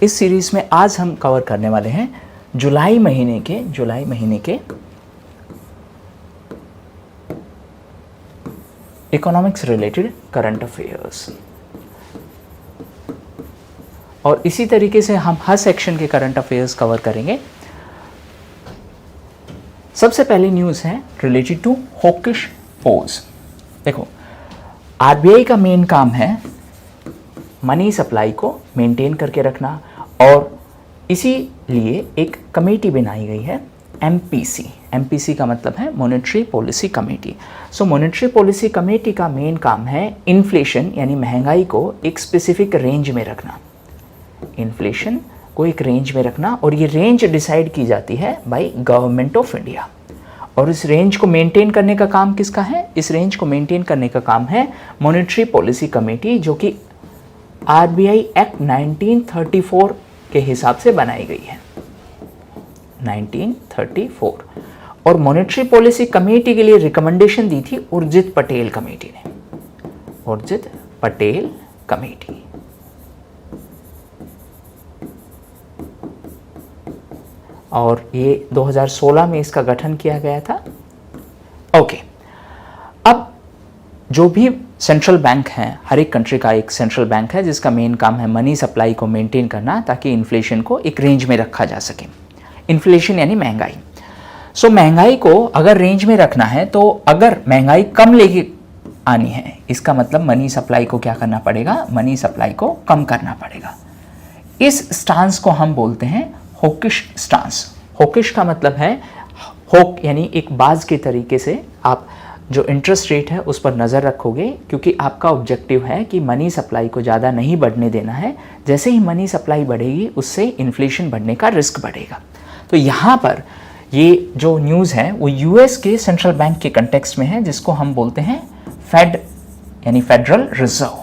इस सीरीज में आज हम कवर करने वाले हैं जुलाई महीने के इकोनॉमिक्स रिलेटेड करंट अफेयर्स। और इसी तरीके से हम हर सेक्शन के करंट अफेयर्स कवर करेंगे। सबसे पहली न्यूज़ है रिलेटेड टू हॉकिश पोज। देखो, आरबीआई का मेन काम है मनी सप्लाई को मेंटेन करके रखना, और इसीलिए एक कमेटी बनाई गई है एमपीसी। एमपीसी का मतलब है मॉनेटरी पॉलिसी कमेटी। सो मॉनेटरी पॉलिसी कमेटी का मेन काम है इन्फ्लेशन यानी महंगाई को एक स्पेसिफिक रेंज में रखना, इन्फ्लेशन को एक रेंज में रखना, और ये रेंज डिसाइड की जाती है बाय गवर्नमेंट ऑफ इंडिया। और इस रेंज को मेंटेन करने का काम किसका है? इस रेंज को मेंटेन करने का काम है मॉनेटरी पॉलिसी कमेटी, जो कि आरबीआई एक्ट 1934 के हिसाब से बनाई गई है, 1934। और मॉनेटरी पॉलिसी कमेटी के लिए रिकमेंडेशन दी थी उर्जित पटेल कमेटी ने, उर्जित पटेल कमेटी। और ये 2016 में इसका गठन किया गया था। ओके, अब जो भी सेंट्रल बैंक है, हर एक कंट्री का एक सेंट्रल बैंक है जिसका मेन काम है मनी सप्लाई को मेंटेन करना, ताकि इन्फ्लेशन को एक रेंज में रखा जा सके। इन्फ्लेशन यानी महंगाई। सो महंगाई को अगर रेंज में रखना है, तो अगर महंगाई कम लेके आनी है, इसका मतलब मनी सप्लाई को क्या करना पड़ेगा? मनी सप्लाई को कम करना पड़ेगा। इस स्टांस को हम बोलते हैं हॉकिश स्टांस। हॉकिश का मतलब है, हॉक यानी एक बाज के तरीके से आप जो इंटरेस्ट रेट है उस पर नज़र रखोगे, क्योंकि आपका ऑब्जेक्टिव है कि मनी सप्लाई को ज़्यादा नहीं बढ़ने देना है। जैसे ही मनी सप्लाई बढ़ेगी, उससे इन्फ्लेशन बढ़ने का रिस्क बढ़ेगा। तो यहाँ पर ये जो न्यूज़ है वो यूएस के सेंट्रल बैंक के कंटेक्स्ट में है, जिसको हम बोलते हैं फेड यानी फेडरल रिजर्व।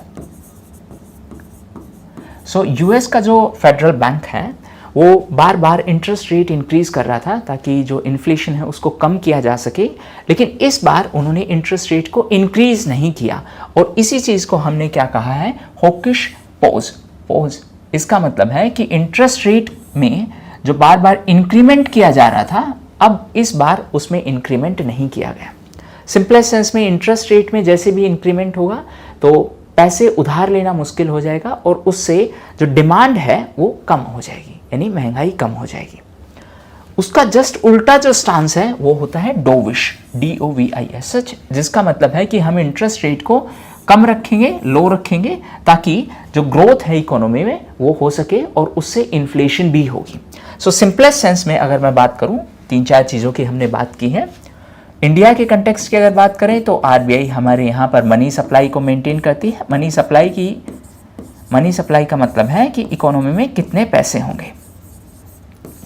सो यूएस का जो फेडरल बैंक है वो बार बार इंटरेस्ट रेट इंक्रीज कर रहा था, ताकि जो इन्फ्लेशन है उसको कम किया जा सके। लेकिन इस बार उन्होंने इंटरेस्ट रेट को इंक्रीज नहीं किया, और इसी चीज़ को हमने क्या कहा है? Hawkish pose. पोज इसका मतलब है कि इंटरेस्ट रेट में जो बार बार इंक्रीमेंट किया जा रहा था, अब इस बार उसमें इंक्रीमेंट नहीं किया गया। सिंपलेस्ट सेंस में इंटरेस्ट रेट में जैसे भी इंक्रीमेंट होगा तो पैसे उधार लेना मुश्किल हो जाएगा, और उससे जो डिमांड है वो कम हो जाएगी, यानी महंगाई कम हो जाएगी। उसका जस्ट उल्टा जो स्टांस है वो होता है डोविश, DOVISH, जिसका मतलब है कि हम इंटरेस्ट रेट को कम रखेंगे, लो रखेंगे, ताकि जो ग्रोथ है इकोनॉमी में वो हो सके, और उससे इन्फ्लेशन भी होगी। सो सिंपलेस्ट सेंस में अगर मैं बात करूं, 3-4 चीज़ों की हमने बात की है। इंडिया के कंटेक्स्ट की अगर बात करें तो आरबीआई हमारे यहाँ पर मनी सप्लाई को मेंटेन करती है। मनी सप्लाई का मतलब है कि इकोनॉमी में कितने पैसे होंगे।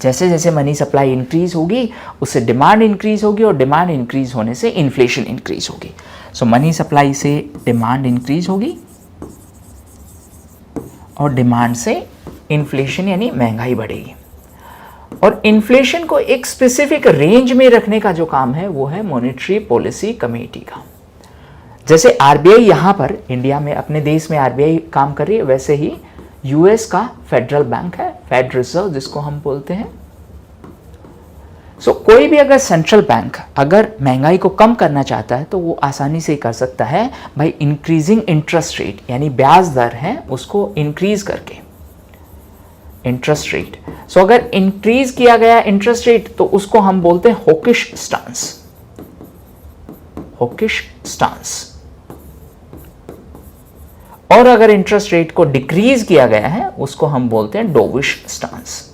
जैसे जैसे मनी सप्लाई इंक्रीज होगी, उससे डिमांड इंक्रीज होगी, और डिमांड इंक्रीज होने से इन्फ्लेशन इंक्रीज होगी। सो मनी सप्लाई से डिमांड इंक्रीज होगी, और डिमांड से इन्फ्लेशन यानी महंगाई बढ़ेगी। और इन्फ्लेशन को एक स्पेसिफिक रेंज में रखने का जो काम है वो है मॉनेटरी पॉलिसी कमेटी का। जैसे आरबीआई यहाँ पर इंडिया में, अपने देश में आरबीआई काम कर रही है, वैसे ही यूएस का फेडरल बैंक है, फेड रिजर्व जिसको हम बोलते हैं। सो कोई भी अगर सेंट्रल बैंक अगर महंगाई को कम करना चाहता है तो वो आसानी से कर सकता है भाई इंक्रीजिंग इंटरेस्ट रेट, यानी ब्याज दर है उसको इंक्रीज करके, इंटरेस्ट रेट। सो अगर इंक्रीज किया गया इंटरेस्ट रेट तो उसको हम बोलते हैं हॉकिश स्टांस, हॉकिश स्टांस। और अगर इंटरेस्ट रेट को डिक्रीज किया गया है उसको हम बोलते हैं डोविश स्टांस।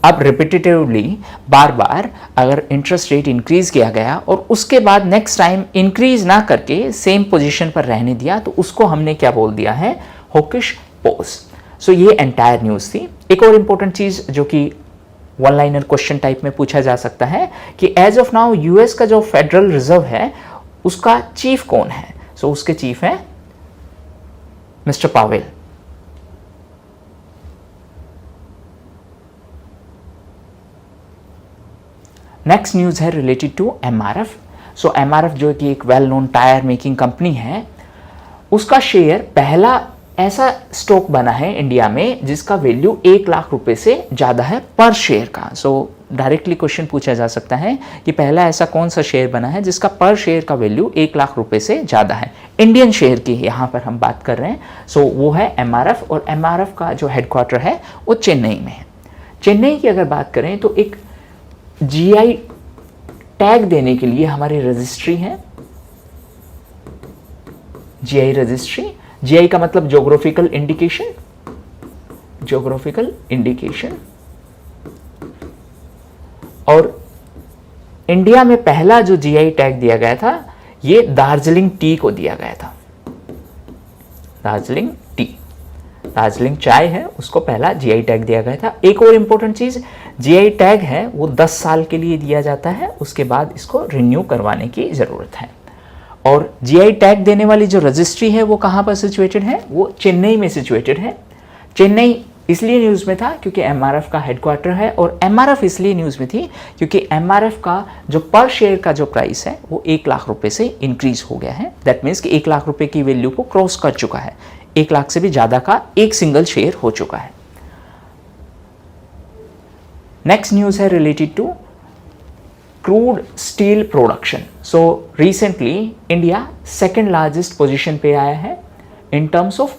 अब रिपीटेटिवली बार बार अगर इंटरेस्ट रेट इंक्रीज किया गया और उसके बाद नेक्स्ट टाइम इंक्रीज ना करके सेम पोजीशन पर रहने दिया, तो उसको हमने क्या बोल दिया है? Hawkish pose. सो ये एंटायर न्यूज़ थी। एक और इंपॉर्टेंट चीज़ जो कि वन लाइनर क्वेश्चन टाइप में पूछा जा सकता है कि एज ऑफ नाउ यूएस का जो फेडरल रिजर्व है उसका चीफ कौन है? सो उसके चीफ है मिस्टर पावेल। नेक्स्ट न्यूज़ है related to MRF. So MRF जो कि एक well known tyre making company है, उसका शेयर पहला ऐसा स्टॉक बना है इंडिया में जिसका वैल्यू 1 लाख रुपए से ज़्यादा है पर शेयर का। सो डायरेक्टली क्वेश्चन पूछा जा सकता है कि पहला ऐसा कौन सा शेयर बना है जिसका पर शेयर का वैल्यू 1 लाख रुपए से ज़्यादा है। इंडियन शेयर की यहाँ पर हम बात कर रहे हैं। सो वो है MRF, और MRF का जो हेडक्वार्टर है वो चेन्नई में है। चेन्नई की अगर बात करें तो एक GI टैग देने के लिए हमारी रजिस्ट्री है, GI रजिस्ट्री। GI का मतलब ज्योग्राफिकल इंडिकेशन, ज्योग्राफिकल इंडिकेशन। और इंडिया में पहला जो GI टैग दिया गया था ये दार्जिलिंग टी को दिया गया था। दार्जिलिंग टी, दार्जिलिंग चाय है, उसको पहला GI टैग दिया गया था। एक और इंपॉर्टेंट चीज, GI टैग है वो 10 साल के लिए दिया जाता है, उसके बाद इसको रिन्यू करवाने की जरूरत है। और GI टैग देने वाली जो रजिस्ट्री है वो कहाँ पर सिचुएटेड है, वो चेन्नई में सिचुएटेड है। चेन्नई इसलिए न्यूज़ में था क्योंकि MRF का हेडक्वार्टर है, और MRF इसलिए न्यूज़ में थी क्योंकि MRF का जो पर शेयर का जो प्राइस है वो 1 लाख रुपए से इंक्रीज हो गया है। दैट मीन्स कि 1 लाख रुपए की वैल्यू को क्रॉस कर चुका है, 1 लाख से भी ज़्यादा का एक सिंगल शेयर हो चुका है। नेक्स्ट न्यूज़ है related to crude steel production. So recently India second largest position पे आया है in terms of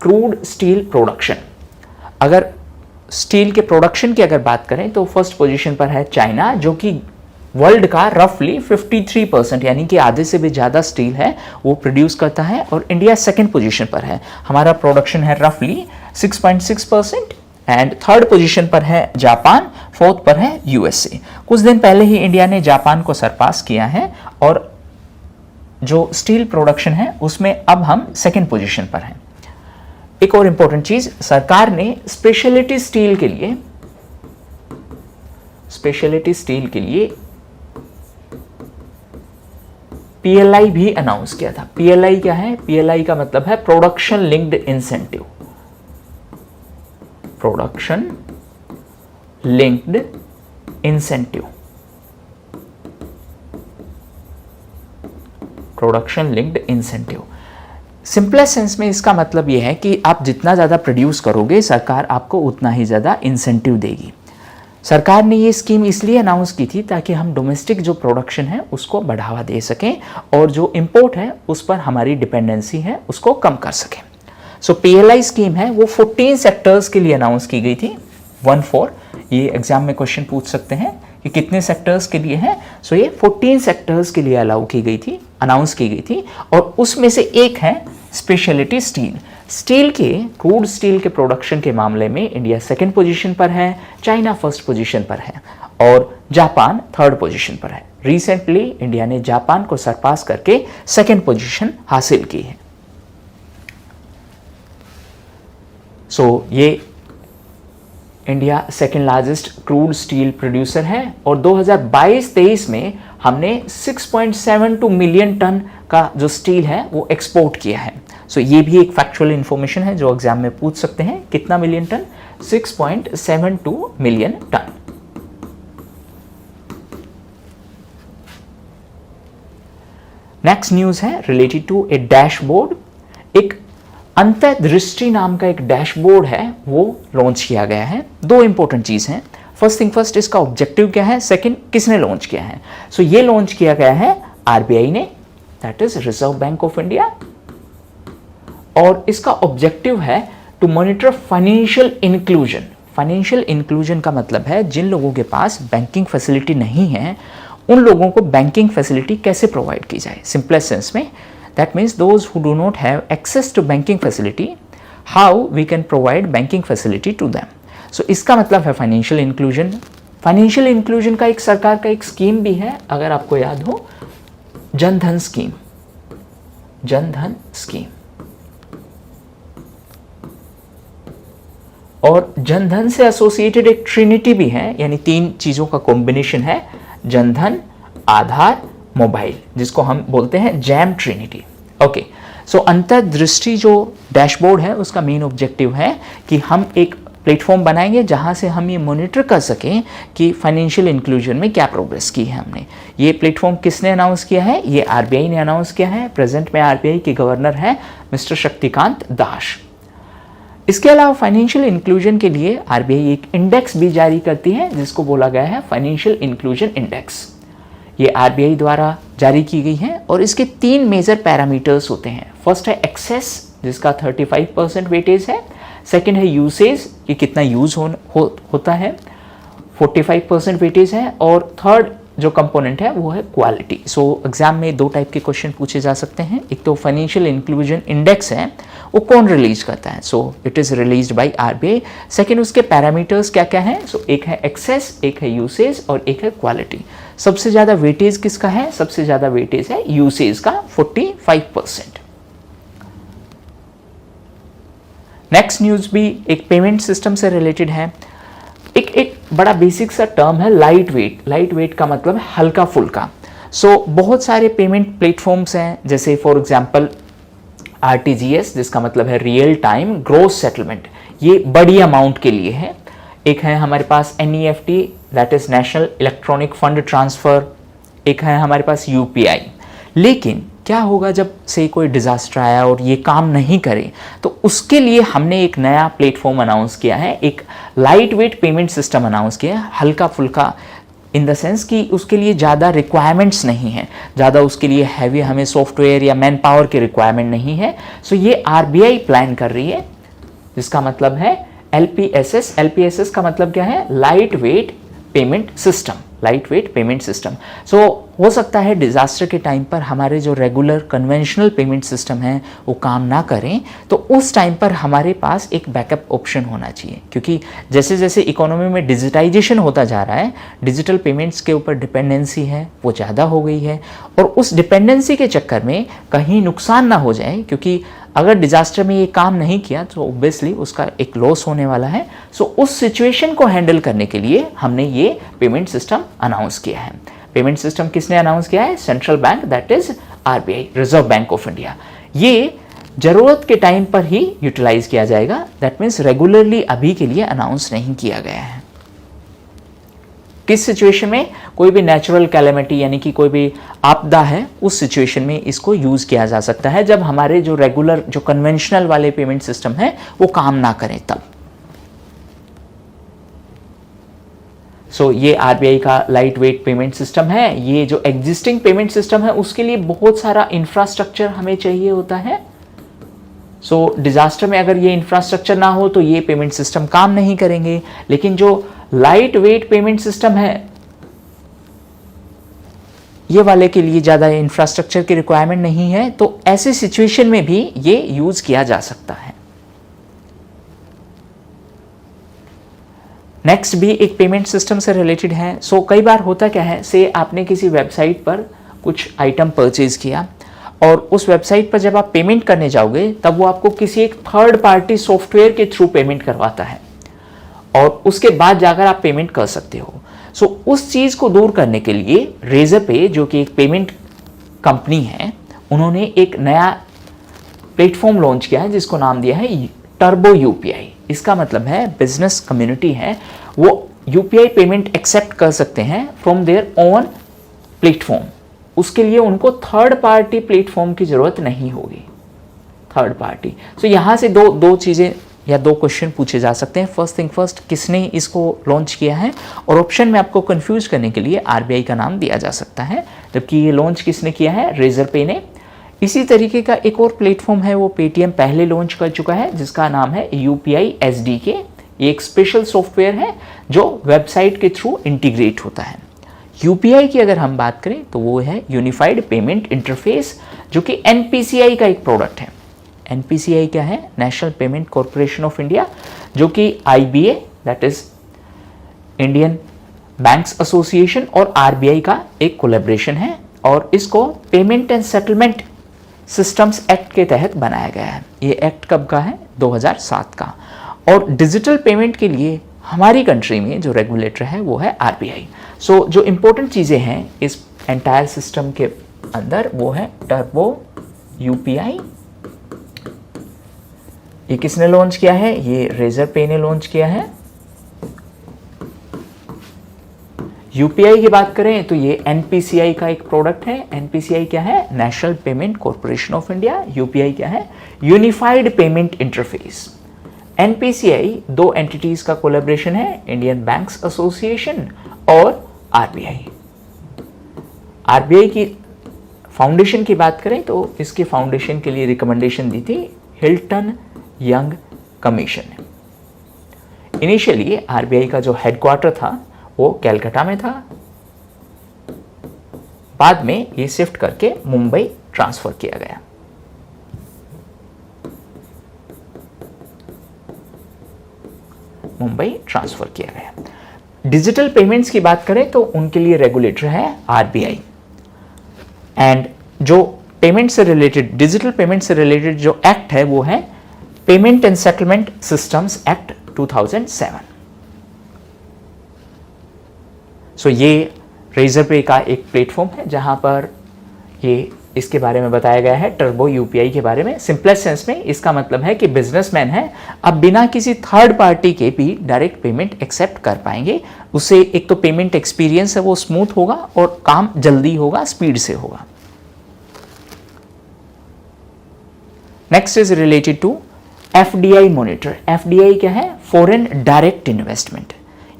crude steel production. अगर स्टील के प्रोडक्शन की अगर बात करें तो फर्स्ट पोजीशन पर है चाइना, जो कि वर्ल्ड का रफली 53% यानी कि आधे से भी ज़्यादा स्टील है वो प्रोड्यूस करता है, और इंडिया सेकेंड पोजीशन पर है। हमारा प्रोडक्शन है रफली 6.6%, एंड थर्ड पोजीशन पर है जापान, फोर्थ पर है USA। कुछ दिन पहले ही इंडिया ने जापान को सरपास किया है, और जो स्टील प्रोडक्शन है उसमें अब हम सेकेंड पोजीशन पर हैं। एक और इंपॉर्टेंट चीज, सरकार ने स्पेशलिटी स्टील के लिए PLI भी अनाउंस किया था। PLI क्या है? PLI का मतलब है production linked incentive. Production linked incentive, production linked incentive. Simplest sense में इसका मतलब यह है कि आप जितना ज़्यादा प्रोड्यूस करोगे सरकार आपको उतना ही ज़्यादा इंसेंटिव देगी। सरकार ने ये स्कीम इसलिए अनाउंस की थी ताकि हम डोमेस्टिक जो प्रोडक्शन है उसको बढ़ावा दे सकें, और जो इंपोर्ट है उस पर हमारी डिपेंडेंसी है उसको कम कर सकें। सो PLI स्कीम है वो 14 सेक्टर्स के लिए अनाउंस की गई थी। 14, ये एग्जाम में क्वेश्चन पूछ सकते हैं कि कितने सेक्टर्स के लिए है। सो ये 14 सेक्टर्स के लिए अलाउ की गई थी, अनाउंस की गई थी, और उसमें से एक है स्पेशलिटी स्टील। स्टील के, क्रूड स्टील के प्रोडक्शन के मामले में इंडिया सेकेंड पोजीशन पर है, चाइना फर्स्ट पोजीशन पर है, और जापान थर्ड पोजीशन पर है। रिसेंटली इंडिया ने जापान को सरपास करके सेकेंड पोजीशन हासिल की है। सो ये India second largest crude steel producer है, और 2022-23 में हमने 6.72 मिलियन टन का जो स्टील है वो एक्सपोर्ट किया है। सो ये भी एक फैक्चुअल इंफॉर्मेशन है जो एग्जाम में पूछ सकते हैं। कितना million ton? 6.72 million ton. Next news है रिलेटेड टू ए डैशबोर्ड। एक अंतर्दृष्टि नाम का एक डैशबोर्ड है वो लॉन्च किया गया है। दो इंपॉर्टेंट चीज हैं। फर्स्ट थिंग फर्स्ट, इसका ऑब्जेक्टिव क्या है, सेकंड किसने लॉन्च किया है। सो ये लॉन्च किया गया है RBI ने, that is Reserve Bank of India, और इसका ऑब्जेक्टिव है to monitor financial inclusion. Financial inclusion का मतलब है जिन लोगों के पास बैंकिंग फैसिलिटी नहीं है उन लोगों को बैंकिंग फैसिलिटी कैसे प्रोवाइड की जाए। सिंपलेस्ट सेंस में that means those who do not have access to banking facility, how we can provide banking facility to them. So इसका मतलब है फाइनेंशियल इंक्लूजन। फाइनेंशियल इंक्लूजन का एक सरकार का एक स्कीम भी है, अगर आपको याद हो, जनधन स्कीम। जनधन स्कीम, और जनधन से एसोसिएटेड एक ट्रिनिटी भी है, यानी 3 चीजों का कॉम्बिनेशन है, जनधन, आधार, मोबाइल, जिसको हम बोलते हैं जैम ट्रिनिटी। ओके, सो अंतर्दृष्टि जो डैशबोर्ड है उसका मेन ऑब्जेक्टिव है कि हम एक प्लेटफॉर्म बनाएंगे जहां से हम ये मॉनिटर कर सकें कि फाइनेंशियल इंक्लूजन में क्या प्रोग्रेस की है हमने। ये प्लेटफॉर्म किसने अनाउंस किया है? ये RBI ने अनाउंस किया है। प्रेजेंट में RBI के गवर्नर है मिस्टर शक्तिकांत दास। इसके अलावा फाइनेंशियल इंक्लूजन के लिए आरबीआई एक इंडेक्स भी जारी करती है जिसको बोला गया है फाइनेंशियल इंक्लूजन इंडेक्स। ये आरबीआई द्वारा जारी की गई है और इसके 3 मेजर पैरामीटर्स होते हैं। फर्स्ट है एक्सेस जिसका 35% वेटेज है, सेकंड है यूसेज कि कितना यूज होता है 45% वेटेज है, और थर्ड जो कंपोनेंट है वो है क्वालिटी। सो एग्जाम में 2 टाइप के क्वेश्चन पूछे जा सकते हैं। एक तो फाइनेंशियल इंक्लूजन इंडेक्स है वो कौन रिलीज करता है, so it is released by RBI. Second उसके पैरामीटर्स क्या क्या हैं, सो एक है एक्सेस, एक है यूसेज और एक है क्वालिटी। सबसे ज्यादा वेटेज किसका है, सबसे ज्यादा वेटेज है यूसेज का 45%। नेक्स्ट न्यूज भी एक पेमेंट सिस्टम से रिलेटेड है। एक बड़ा बेसिक सा टर्म है लाइट वेट। लाइट वेट का मतलब है हल्का फुल्का। सो बहुत सारे पेमेंट प्लेटफॉर्म्स हैं, जैसे फॉर एग्जांपल आरटीजीएस जिसका मतलब है रियल टाइम ग्रॉस सेटलमेंट, ये बड़ी अमाउंट के लिए है। एक है हमारे पास NEFT that is national electronic fund transfer, एक है हमारे पास यूपीआई। लेकिन क्या होगा जब से कोई डिजास्टर आया और ये काम नहीं करे, तो उसके लिए हमने एक नया प्लेटफॉर्म अनाउंस किया है, एक light weight payment system announce किया है। हल्का फुल्का इन द सेंस कि उसके लिए ज़्यादा रिक्वायरमेंट्स नहीं है, ज़्यादा उसके लिए हैवी हमें सॉफ्टवेयर या मैन पावर की रिक्वायरमेंट नहीं है। सो ये आरबीआई प्लान कर रही है, जिसका मतलब है एलपीएसएस। एलपीएसएस का मतलब क्या है, light weight payment system, light weight payment system. So हो सकता है डिजास्टर के टाइम पर हमारे जो रेगुलर कन्वेंशनल पेमेंट सिस्टम है वो काम ना करें, तो उस टाइम पर हमारे पास एक बैकअप ऑप्शन होना चाहिए। क्योंकि जैसे जैसे इकोनॉमी में डिजिटाइजेशन होता जा रहा है, डिजिटल पेमेंट्स के ऊपर डिपेंडेंसी है वो ज़्यादा हो गई है, और उस डिपेंडेंसी के चक्कर में कहीं नुकसान ना हो जाए, क्योंकि अगर डिजास्टर में ये काम नहीं किया तो ऑब्वियसली उसका एक लॉस होने वाला है। सो उस सिचुएशन को हैंडल करने के लिए हमने ये पेमेंट सिस्टम अनाउंस किया है। पेमेंट सिस्टम किसने अनाउंस किया है, central bank that is RBI, reserve Bank of India. ये जरूरत के टाइम पर ही यूटिलाइज किया जाएगा, दैट मीन्स रेगुलरली अभी के लिए अनाउंस नहीं किया गया है। किस सिचुएशन में, कोई भी नेचुरल कैलेमिटी यानी कि कोई भी आपदा है, उस सिचुएशन में इसको यूज किया जा सकता है, जब हमारे जो रेगुलर जो कन्वेंशनल वाले पेमेंट सिस्टम है वो काम ना करें तब। सो ये आरबीआई का लाइट वेट पेमेंट सिस्टम है। ये जो एग्जिस्टिंग पेमेंट सिस्टम है उसके लिए बहुत सारा इंफ्रास्ट्रक्चर हमें चाहिए होता है। सो डिजास्टर में अगर ये इंफ्रास्ट्रक्चर ना हो तो ये पेमेंट सिस्टम काम नहीं करेंगे। लेकिन जो लाइट वेट पेमेंट सिस्टम है ये वाले के लिए ज़्यादा इंफ्रास्ट्रक्चर की रिक्वायरमेंट नहीं है, तो ऐसे सिचुएशन में भी ये यूज किया जा सकता है। नेक्स्ट भी एक पेमेंट सिस्टम से रिलेटेड है। सो कई बार होता क्या है, से आपने किसी वेबसाइट पर कुछ आइटम परचेज किया और उस वेबसाइट पर जब आप पेमेंट करने जाओगे तब वो आपको किसी एक थर्ड पार्टी सॉफ्टवेयर के थ्रू पेमेंट करवाता है और उसके बाद जाकर आप पेमेंट कर सकते हो। सो उस चीज़ को दूर करने के लिए रेजरपे जो कि एक पेमेंट कंपनी है, उन्होंने एक नया प्लेटफॉर्म लॉन्च किया है जिसको नाम दिया है टर्बो यूपीआई। इसका मतलब है बिजनेस कम्युनिटी है वो यूपीआई पेमेंट एक्सेप्ट कर सकते हैं फ्रॉम देयर ओन प्लेटफॉर्म। उसके लिए उनको थर्ड पार्टी प्लेटफॉर्म की जरूरत नहीं होगी, थर्ड पार्टी। सो यहाँ से दो चीज़ें या 2 क्वेश्चन पूछे जा सकते हैं। फर्स्ट थिंग फर्स्ट, किसने इसको लॉन्च किया है, और ऑप्शन में आपको कंफ्यूज करने के लिए आरबीआई का नाम दिया जा सकता है, जबकि ये लॉन्च किसने किया है, रेजरपे ने। इसी तरीके का एक और प्लेटफॉर्म है वो पेटीएम पहले लॉन्च कर चुका है जिसका नाम है यूपीआई एसडीके। ये एक स्पेशल सॉफ्टवेयर है जो वेबसाइट के थ्रू इंटीग्रेट होता है। यूपीआई की अगर हम बात करें तो वो है यूनिफाइड पेमेंट इंटरफेस, जो कि एनपीसीआई का एक प्रोडक्ट है। एनपीसीआई क्या है, National payment corporation of India, जो कि IBA that is Indian banks association और आरबीआई का एक कोलैबोरेशन है, और इसको payment and settlement systems act के तहत बनाया गया है। ये एक्ट कब का है, 2007 का। और डिजिटल पेमेंट के लिए हमारी कंट्री में जो रेगुलेटर है वो है आरबीआई। सो जो इंपॉर्टेंट चीज़ें हैं इस एंटायर सिस्टम के अंदर वो है टर्बो यूपीआई। ये किसने लॉन्च किया है, ये रेजरपे ने लॉन्च किया है। यूपीआई की बात करें तो ये एनपीसीआई का एक प्रोडक्ट है। एनपीसीआई क्या है, National payment corporation of India. UPI क्या है, यूनिफाइड पेमेंट इंटरफेस। एनपीसीआई दो एंटिटीज का कोलैबोरेशन है, इंडियन बैंक्स एसोसिएशन और आरबीआई। आरबीआई की फाउंडेशन की बात करें तो इसके फाउंडेशन के लिए रिकमेंडेशन दी थी हिल्टन यंग कमीशन ने। इनिशियली आरबीआई का जो हेडक्वार्टर था वो कैलकाटा में था, बाद में ये शिफ्ट करके मुंबई ट्रांसफर किया गया। मुंबई ट्रांसफर किया गया। डिजिटल पेमेंट्स की बात करें तो उनके लिए रेगुलेटर है आरबीआई, एंड जो पेमेंट से रिलेटेड, डिजिटल पेमेंट से रिलेटेड जो एक्ट है वो है payment and settlement systems act 2007। सो ये रेजर पे का एक प्लेटफॉर्म है जहां पर ये इसके बारे में बताया गया है, टर्बो यूपीआई के बारे में। सिंपलेस्ट सेंस में इसका मतलब है कि बिजनेसमैन है अब बिना किसी थर्ड पार्टी के भी डायरेक्ट पेमेंट एक्सेप्ट कर पाएंगे। उससे एक तो पेमेंट एक्सपीरियंस है वो स्मूथ होगा और काम जल्दी होगा, स्पीड से होगा। Next is related to FDI monitor. FDI क्या है? फॉरेन डायरेक्ट इन्वेस्टमेंट,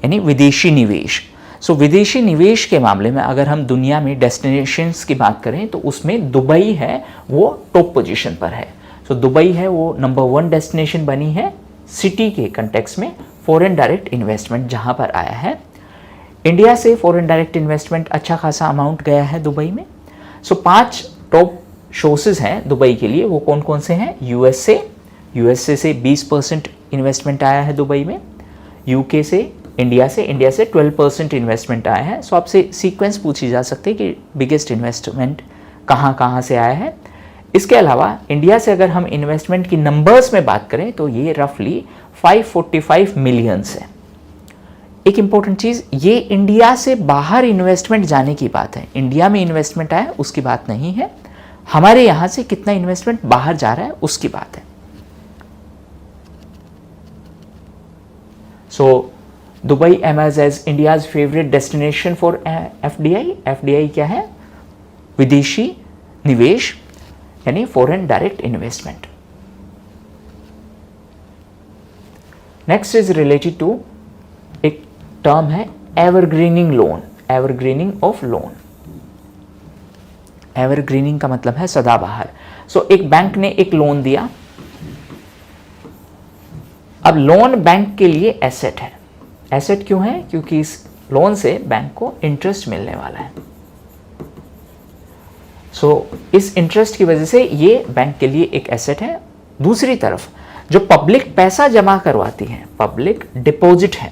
यानी विदेशी निवेश। सो विदेशी निवेश के मामले में अगर हम दुनिया में डेस्टिनेशंस की बात करें तो उसमें दुबई है वो टॉप पोजीशन पर है। सो दुबई है वो नंबर 1 डेस्टिनेशन बनी है सिटी के कंटेक्स्ट में फॉरेन डायरेक्ट इन्वेस्टमेंट जहां पर आया है। इंडिया से फॉरेन डायरेक्ट इन्वेस्टमेंट अच्छा खासा अमाउंट गया है दुबई में। सो 5 टॉप सोर्सेज हैं दुबई के लिए, वो कौन कौन से हैं? यूएसए से 20% इन्वेस्टमेंट आया है दुबई में। यूके से, इंडिया से 12% इन्वेस्टमेंट आया है। सो आपसे सीक्वेंस पूछी जा सकती है कि बिगेस्ट इन्वेस्टमेंट कहाँ से आया है। इसके अलावा इंडिया से अगर हम इन्वेस्टमेंट की नंबर्स में बात करें तो ये रफली 545 मिलियंस है। एक इंपॉर्टेंट चीज, ये इंडिया से बाहर इन्वेस्टमेंट जाने की बात है, इंडिया में इन्वेस्टमेंट आया उसकी बात नहीं है। हमारे यहां से कितना इन्वेस्टमेंट बाहर जा रहा है उसकी बात है। So Dubai emerges as India's favorite destination for FDI। FDI क्या है? विदेशी निवेश, यानी foreign direct investment. Next is related to एक टर्म है evergreening loan, evergreening of loan. Evergreening का मतलब है सदाबहार। सो एक बैंक ने एक लोन दिया, अब लोन बैंक के लिए एसेट है। एसेट क्यों है? क्योंकि इस लोन से बैंक को इंटरेस्ट मिलने वाला है। सो इस इंटरेस्ट की वजह से ये बैंक के लिए एक एसेट है। दूसरी तरफ जो पब्लिक पैसा जमा करवाती है, पब्लिक डिपॉजिट है,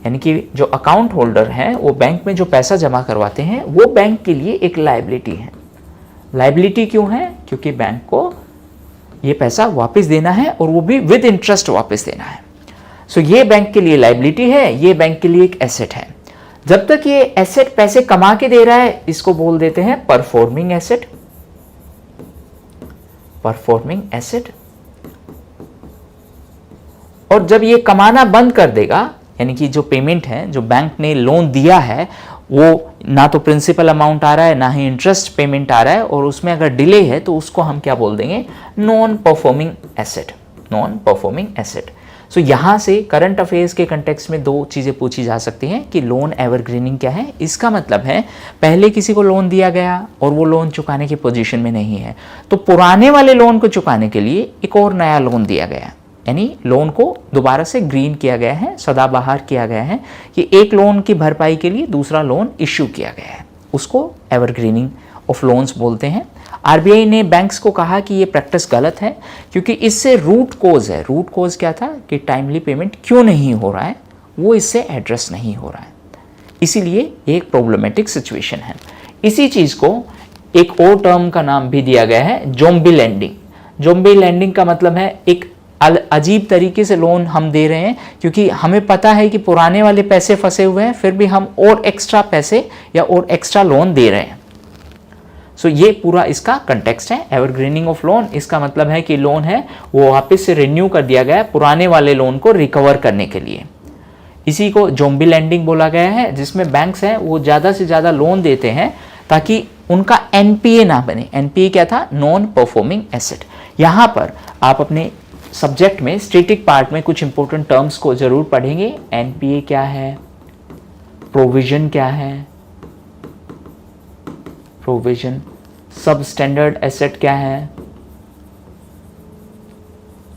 यानी कि जो अकाउंट होल्डर हैं वो बैंक में जो पैसा जमा करवाते हैं वो बैंक के लिए एक लायबिलिटी है। लायबिलिटी क्यों है? क्योंकि बैंक को ये पैसा वापस देना है और वो भी विद इंटरेस्ट वापस देना है। सो ये बैंक के लिए लायबिलिटी है, ये बैंक के लिए एक एसेट है। जब तक ये एसेट पैसे कमा के दे रहा है इसको बोल देते हैं परफॉर्मिंग एसेट। Performing asset. और जब ये कमाना बंद कर देगा, यानी कि जो पेमेंट है, जो बैंक ने लोन दिया है वो ना तो प्रिंसिपल अमाउंट आ रहा है ना ही इंटरेस्ट पेमेंट आ रहा है, और उसमें अगर डिले है तो उसको हम क्या बोल देंगे? Non performing asset. Non performing asset. So यहां से करंट अफेयर्स के कंटेक्स्ट में 2 चीजें पूछी जा सकती हैं कि लोन एवरग्रीनिंग क्या है। इसका मतलब है पहले किसी को लोन दिया गया और वो लोन चुकाने की पोजीशन में नहीं है, तो पुराने वाले लोन को चुकाने के लिए एक और नया लोन दिया गया, यानी लोन को दोबारा से ग्रीन किया गया है, सदाबहार किया गया है कि एक लोन की भरपाई के लिए दूसरा लोन इश्यू किया गया है। उसको एवरग्रीनिंग ऑफ लोन्स बोलते हैं। आरबीआई ने बैंक्स को कहा कि ये प्रैक्टिस गलत है क्योंकि इससे रूट कोज है। रूट कोज क्या था कि टाइमली पेमेंट क्यों नहीं हो रहा है, वो इससे एड्रेस नहीं हो रहा है, इसीलिए एक प्रॉब्लमेटिक सिचुएशन है। इसी चीज को एक और टर्म का नाम भी दिया गया है, ज़ॉम्बी लैंडिंग। ज़ॉम्बी लैंडिंग का मतलब है एक अजीब तरीके से लोन हम दे रहे हैं क्योंकि हमें पता है कि पुराने वाले पैसे फंसे हुए हैं, फिर भी हम और एक्स्ट्रा पैसे या और एक्स्ट्रा लोन दे रहे हैं। सो ये पूरा इसका कंटेक्स्ट है एवरग्रीनिंग ऑफ लोन। इसका मतलब है कि लोन है वो वापस से रिन्यू कर दिया गया है पुराने वाले लोन को रिकवर करने के लिए। इसी को ज़ॉम्बी लैंडिंग बोला गया है, जिसमें बैंक्स हैं वो ज़्यादा से ज़्यादा लोन देते हैं ताकि उनका एनपीए ना बने। एनपीए क्या था? Non performing asset. यहाँ पर आप अपने सब्जेक्ट में स्टैटिक पार्ट में कुछ इंपॉर्टेंट टर्म्स को जरूर पढ़ेंगे। एनपीए क्या है, प्रोविजन क्या है, प्रोविजन, सब स्टैंडर्ड एसेट क्या है,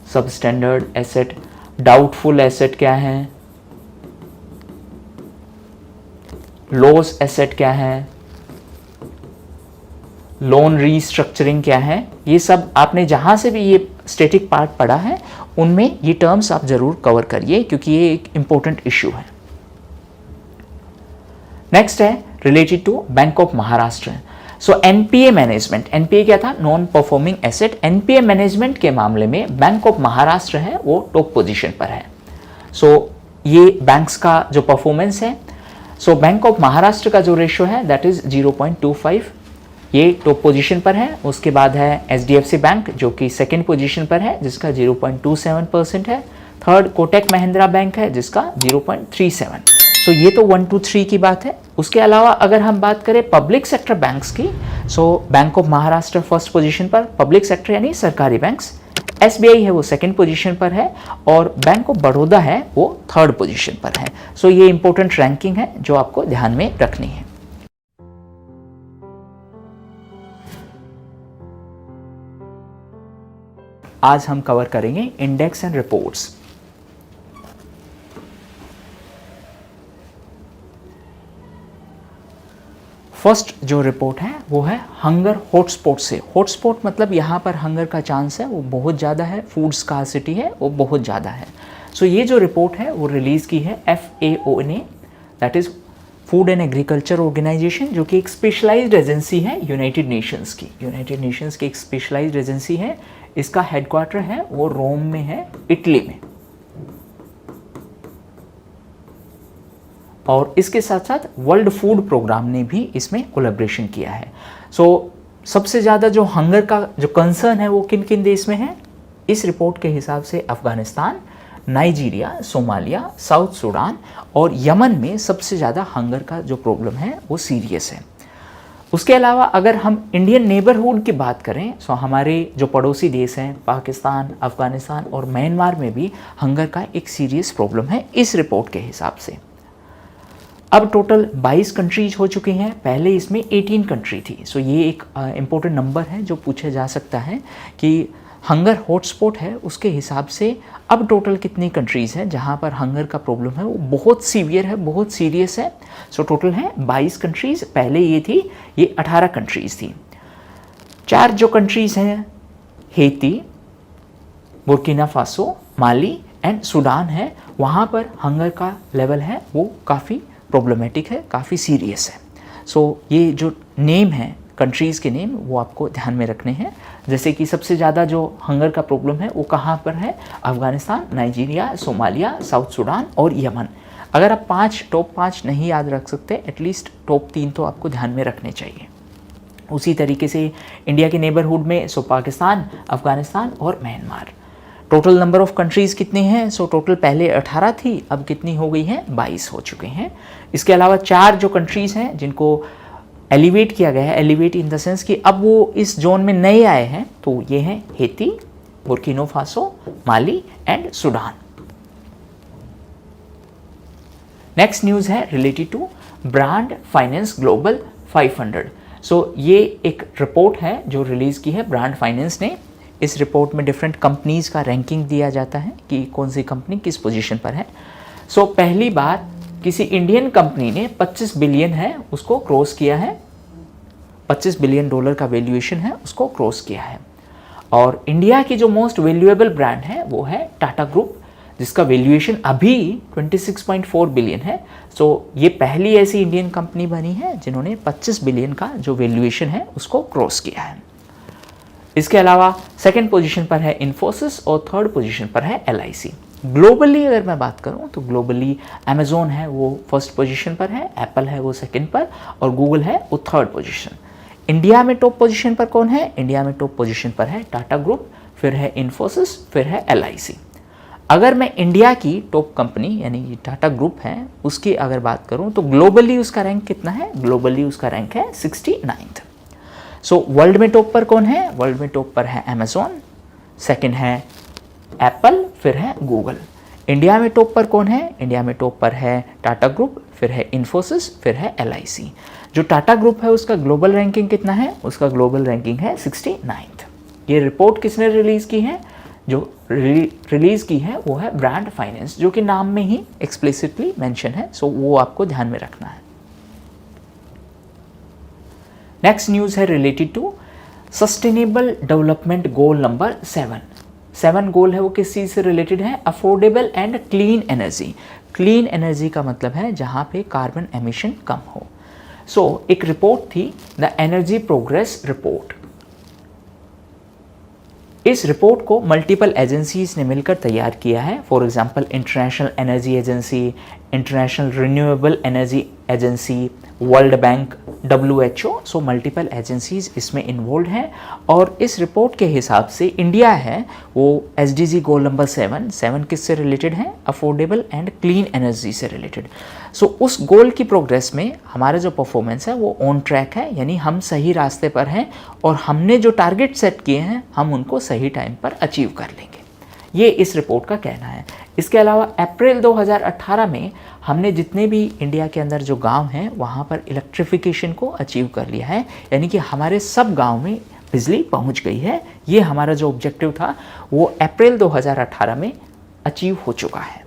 सब स्टैंडर्ड एसेट, डाउटफुल एसेट क्या है, लॉस एसेट क्या है, लोन रीस्ट्रक्चरिंग क्या है। ये सब आपने जहां से भी ये स्टैटिक पार्ट पढ़ा है उनमें ये टर्म्स आप जरूर कवर करिए, क्योंकि ये एक इंपॉर्टेंट इश्यू है। नेक्स्ट है related to Bank of Maharashtra. So NPA management, NPA क्या था, non performing asset. NPA management के मामले में बैंक ऑफ महाराष्ट्र है वो टॉप पोजीशन पर है। सो ये बैंक्स का जो परफॉर्मेंस है, सो बैंक ऑफ महाराष्ट्र का जो रेशियो है दैट इज 0.25, ये टॉप पोजीशन पर है। उसके बाद है एचडीएफसी बैंक जो कि सेकंड पोजीशन पर है जिसका 0.27% है। थर्ड कोटक महिंद्रा बैंक है जिसका 0.37। सो ये तो 1 2 3 की बात है। उसके अलावा अगर हम बात करें पब्लिक सेक्टर बैंक्स की, so bank of Maharashtra first position पर, पब्लिक सेक्टर यानी सरकारी बैंक्स। एसबीआई है वो सेकंड पोजीशन पर है और बैंक ऑफ बड़ौदा है वो थर्ड पोजीशन पर है। सो ये इंपॉर्टेंट रैंकिंग है जो आपको ध्यान में रखनी है। आज हम कवर करेंगे इंडेक्स एंड रिपोर्ट्स। फर्स्ट जो रिपोर्ट है वो है हंगर हॉटस्पॉट से। हॉटस्पॉट मतलब यहाँ पर हंगर का चांस है वो बहुत ज़्यादा है, फूड स्कार्सिटी है वो बहुत ज़्यादा है। सो ये जो रिपोर्ट है वो रिलीज़ की है FAO ने, that is food and agriculture organisation, जो कि एक स्पेशलाइज्ड एजेंसी है यूनाइटेड नेशंस की। यूनाइटेड नेशंस की एक स्पेशलाइज्ड एजेंसी है। इसका हेडक्वार्टर है वो रोम में है, इटली में। और इसके साथ साथ वर्ल्ड फूड प्रोग्राम ने भी इसमें कोलैबोरेशन किया है। सो सबसे ज़्यादा जो हंगर का जो कंसर्न है वो किन किन देश में है, इस रिपोर्ट के हिसाब से Afghanistan, Nigeria, Somalia, south Sudan और यमन में सबसे ज़्यादा हंगर का जो प्रॉब्लम है वो सीरियस है। उसके अलावा अगर हम इंडियन नेबरहुड की बात करें, सो हमारे जो पड़ोसी देश हैं पाकिस्तान, अफगानिस्तान और म्यांमार में भी हंगर का एक सीरियस प्रॉब्लम है इस रिपोर्ट के हिसाब से। अब टोटल 22 कंट्रीज हो चुकी हैं, पहले इसमें 18 कंट्री थी। सो ये एक इम्पोर्टेंट नंबर है जो पूछा जा सकता है कि हंगर हॉटस्पॉट है उसके हिसाब से अब टोटल कितनी कंट्रीज़ हैं जहाँ पर हंगर का प्रॉब्लम है वो बहुत सीवियर है, बहुत सीरियस है। सो टोटल है 22 कंट्रीज़, पहले ये थी ये 18 कंट्रीज़ थी। 4 जो कंट्रीज़ हैं Haiti, Burkina Faso, Mali and Sudan है, वहाँ पर हंगर का लेवल है वो काफ़ी प्रॉब्लमेटिक है, काफ़ी सीरियस है। सो ये जो नेम है कंट्रीज़ के नेम वो आपको ध्यान में रखने हैं। जैसे कि सबसे ज़्यादा जो हंगर का प्रॉब्लम है वो कहाँ पर है, Afghanistan, Nigeria, Somalia, south Sudan और यमन। अगर आप टॉप 5 नहीं याद रख सकते, एटलीस्ट टॉप 3 तो आपको ध्यान में रखने चाहिए। उसी तरीके से इंडिया के नेबरहुड में सो पाकिस्तान, अफगानिस्तान और Myanmar. Total number of countries कितनी हैं, सो टोटल पहले 18 थी, अब कितनी हो गई हैं, 22 हो चुके हैं। इसके अलावा 4 जो कंट्रीज़ हैं जिनको एलिवेट किया गया है, एलिवेट इन द सेंस कि अब वो इस जोन में नए आए हैं, तो ये हैं Haiti, Burkina Faso, Mali and Sudan. Next news है related to brand finance global 500। So ये एक रिपोर्ट है जो रिलीज़ की है ब्रांड फाइनेंस ने। इस रिपोर्ट में डिफरेंट कंपनीज़ का रैंकिंग दिया जाता है कि कौन सी कंपनी किस पोजीशन पर है। सो पहली बार किसी इंडियन कंपनी ने 25 बिलियन है उसको क्रॉस किया है, $25 बिलियन का वैल्यूएशन है उसको क्रॉस किया है। और इंडिया की जो मोस्ट वैल्यूएबल ब्रांड है वो है टाटा ग्रुप, जिसका वैल्यूएशन अभी 26.4 बिलियन है। सो ये पहली ऐसी इंडियन कंपनी बनी है जिन्होंने 25 बिलियन का जो वैल्यूएशन है उसको क्रॉस किया है। इसके अलावा सेकंड पोजीशन पर है इन्फोसिस और थर्ड पोजीशन पर है LIC। ग्लोबली अगर मैं बात करूं तो ग्लोबली अमेज़ॉन है वो फर्स्ट पोजीशन पर है, एप्पल है वो सेकंड पर और गूगल है वो थर्ड पोजीशन। इंडिया में टॉप पोजीशन पर कौन है, इंडिया में टॉप पोजीशन पर है टाटा ग्रुप, फिर है इन्फोसिस, फिर है LIC। अगर मैं इंडिया की टॉप कंपनी यानी टाटा ग्रुप है उसकी अगर बात करूं तो ग्लोबली उसका रैंक कितना है, ग्लोबली उसका रैंक है 69th। सो वर्ल्ड में टॉप पर कौन है, वर्ल्ड में टॉप पर है अमेज़ॉन, सेकंड है एप्पल, फिर है गूगल। इंडिया में टॉप पर कौन है? इंडिया में टॉप पर है टाटा ग्रुप, फिर है इन्फोसिस, फिर है LIC। जो टाटा ग्रुप है उसका ग्लोबल रैंकिंग कितना है? उसका ग्लोबल रैंकिंग है 69th। ये रिपोर्ट किसने रिलीज की है? जो रिलीज की है वो है ब्रांड फाइनेंस, जो कि नाम में ही एक्सप्लिसिटली मेंशन है, सो वो आपको ध्यान में रखना है। नेक्स्ट न्यूज है related to sustainable development goal number 7 goal है वो किस चीज से रिलेटेड है? Affordable and clean energy. Clean energy का मतलब है जहां पे कार्बन एमिशन कम हो। सो एक रिपोर्ट थी द एनर्जी प्रोग्रेस रिपोर्ट। इस रिपोर्ट को मल्टीपल एजेंसीज ने मिलकर तैयार किया है। For example international energy agency, international renewable energy agency, world bank, WHO, so multiple agencies इसमें इन्वॉल्व हैं। और इस रिपोर्ट के हिसाब से इंडिया है वो SDG गोल नंबर 7 किससे रिलेटेड है? अफोर्डेबल एंड क्लीन एनर्जी से रिलेटेड। सो उस गोल की प्रोग्रेस में हमारा जो परफॉर्मेंस है वो ऑन ट्रैक है, यानी हम सही रास्ते पर हैं और हमने जो टारगेट सेट किए हैं हम उनको सही टाइम पर अचीव कर लेंगे, ये इस रिपोर्ट का कहना है। इसके अलावा अप्रैल 2018 में हमने जितने भी इंडिया के अंदर जो गांव हैं वहाँ पर इलेक्ट्रिफिकेशन को अचीव कर लिया है, यानी कि हमारे सब गांव में बिजली पहुँच गई है। ये हमारा जो ऑब्जेक्टिव था वो अप्रैल 2018 में अचीव हो चुका है।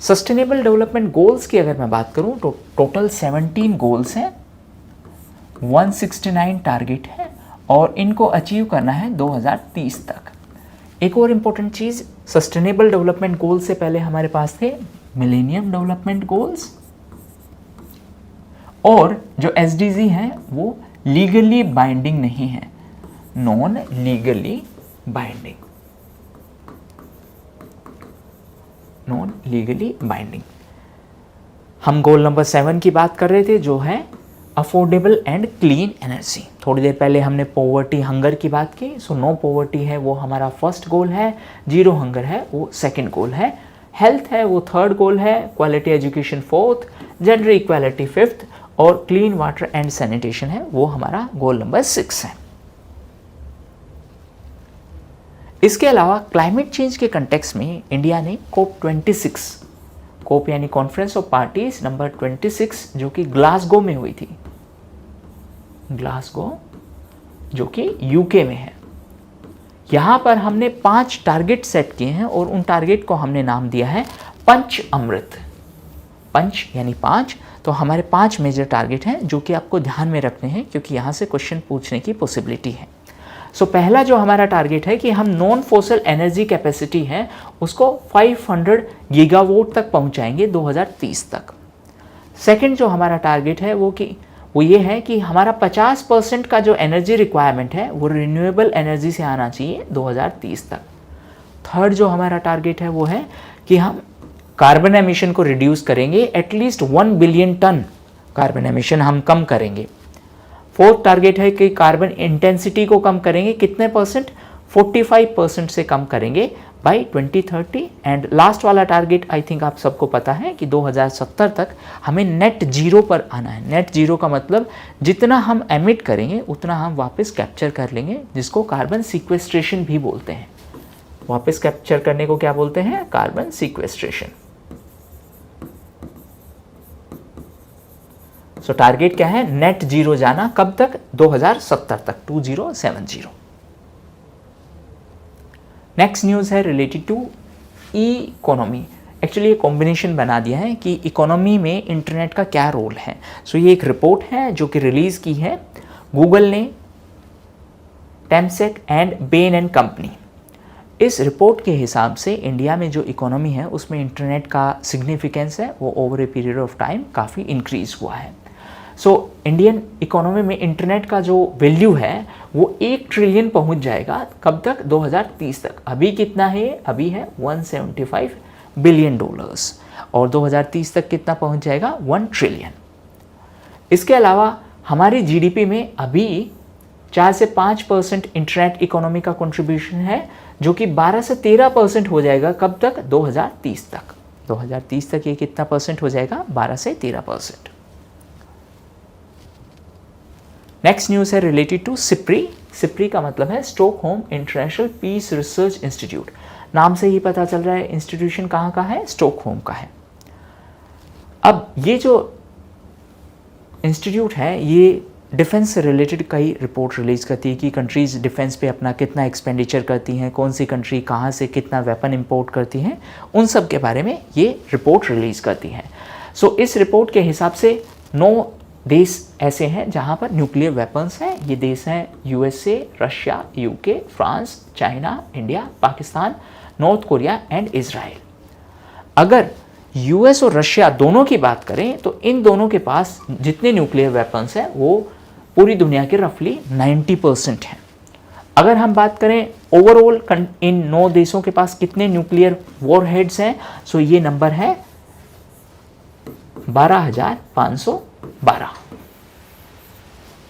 सस्टेनेबल डेवलपमेंट गोल्स की अगर मैं बात करूं तो टोटल 17 गोल्स हैं, 169 टारगेट है और इनको अचीव करना है 2030 तक। एक और इम्पोर्टेंट चीज़, सस्टेनेबल डेवलपमेंट गोल्स से पहले हमारे पास थे मिलेनियम डेवलपमेंट गोल्स, और जो SDG हैं वो लीगली बाइंडिंग नहीं है, non legally binding, non legally binding. हम गोल नंबर 7 की बात कर रहे थे जो है अफोर्डेबल एंड क्लीन एनर्जी। थोड़ी देर पहले हमने पॉवर्टी हंगर की बात की, सो नो पॉवर्टी है वो हमारा फर्स्ट गोल है, जीरो हंगर है वो सेकंड गोल है, हेल्थ है वो थर्ड गोल है, quality education fourth, gender equality fifth और क्लीन वाटर एंड सैनिटेशन है वो हमारा गोल नंबर 6 है। इसके अलावा क्लाइमेट चेंज के कंटेक्स्ट में इंडिया ने COP26, कोप यानी कॉन्फ्रेंस ऑफ पार्टीज नंबर 26 जो कि ग्लासगो में हुई थी, ग्लासगो जो कि UK में है, यहाँ पर हमने 5 टारगेट सेट किए हैं और उन टारगेट को हमने नाम दिया है पंच अमृत। पंच यानी 5, तो हमारे 5 मेजर टारगेट हैं जो कि आपको ध्यान में रखने हैं क्योंकि यहाँ से क्वेश्चन पूछने की पॉसिबिलिटी है। सो पहला जो हमारा टारगेट है कि हम नॉन फॉसिल एनर्जी कैपेसिटी है उसको 500 गीगावाट तक पहुंचाएंगे 2030 तक। सेकंड जो हमारा टारगेट है वो ये है कि हमारा 50% का जो एनर्जी रिक्वायरमेंट है वो रिन्यूएबल एनर्जी से आना चाहिए 2030 तक। थर्ड जो हमारा टारगेट है वो है कि हम कार्बन एमिशन को रिड्यूस करेंगे, at least 1 billion ton carbon emission हम कम करेंगे। फोर्थ टारगेट है कि कार्बन इंटेंसिटी को कम करेंगे, कितने परसेंट? 45% से कम करेंगे बाय 2030। एंड लास्ट वाला टारगेट आई थिंक आप सबको पता है कि 2070 तक हमें नेट जीरो पर आना है। नेट जीरो का मतलब जितना हम एमिट करेंगे उतना हम वापस कैप्चर कर लेंगे, जिसको कार्बन सीक्वेस्ट्रेशन भी बोलते हैं। वापस कैप्चर करने को क्या बोलते हैं? Carbon sequestration. सो टारगेट क्या है? नेट जीरो जाना, कब तक? 2070 तक, 2070। नेक्स्ट न्यूज है रिलेटेड टू इकोनॉमी। एक्चुअली ये कॉम्बिनेशन बना दिया है कि इकोनॉमी में इंटरनेट का क्या रोल है। सो ये एक रिपोर्ट है जो कि रिलीज की है गूगल ने, टेमसेट एंड बेन एंड कंपनी। इस रिपोर्ट के हिसाब से इंडिया में जो इकोनॉमी है उसमें इंटरनेट का सिग्निफिकेंस है वो over a period of time काफ़ी इंक्रीज हुआ है। सो इंडियन इकोनॉमी में इंटरनेट का जो वैल्यू है वो 1 ट्रिलियन पहुंच जाएगा, कब तक? 2030 तक। अभी कितना है? अभी है $175 बिलियन और 2030 तक कितना पहुंच जाएगा? 1 ट्रिलियन। इसके अलावा हमारी GDP में अभी 4 से 5% इंटरनेट इकोनॉमी का कंट्रीब्यूशन है जो कि 12 से 13% हो जाएगा, कब तक? 2030 तक। 2030 तक ये कितना परसेंट हो जाएगा? 12 से 13%। नेक्स्ट न्यूज़ है रिलेटेड टू सिप्री। सिप्री का मतलब है Stockholm International Peace Research Institute. नाम से ही पता चल रहा है इंस्टीट्यूशन कहाँ का है, स्टॉकहोम का है। अब ये जो इंस्टीट्यूट है ये डिफेंस से रिलेटेड कई रिपोर्ट रिलीज़ करती है कि कंट्रीज़ डिफेंस पे अपना कितना एक्सपेंडिचर करती हैं, कौन सी कंट्री कहाँ से कितना वेपन इंपोर्ट करती हैं, उन सब के बारे में ये रिपोर्ट रिलीज़ करती हैं। सो इस रिपोर्ट के हिसाब से 9 देश ऐसे हैं जहाँ पर न्यूक्लियर वेपन्स हैं। ये देश हैं USA, Russia, UK, France, China, India, Pakistan, north Korea and Israel. अगर यूएस और रशिया दोनों की बात करें तो इन दोनों के पास जितने न्यूक्लियर वेपन्स हैं वो पूरी दुनिया के रफली 90% हैं। अगर हम बात करें ओवरऑल इन 9 देशों के पास कितने न्यूक्लियर वॉरहेड्स हैं, सो ये नंबर है 12,512।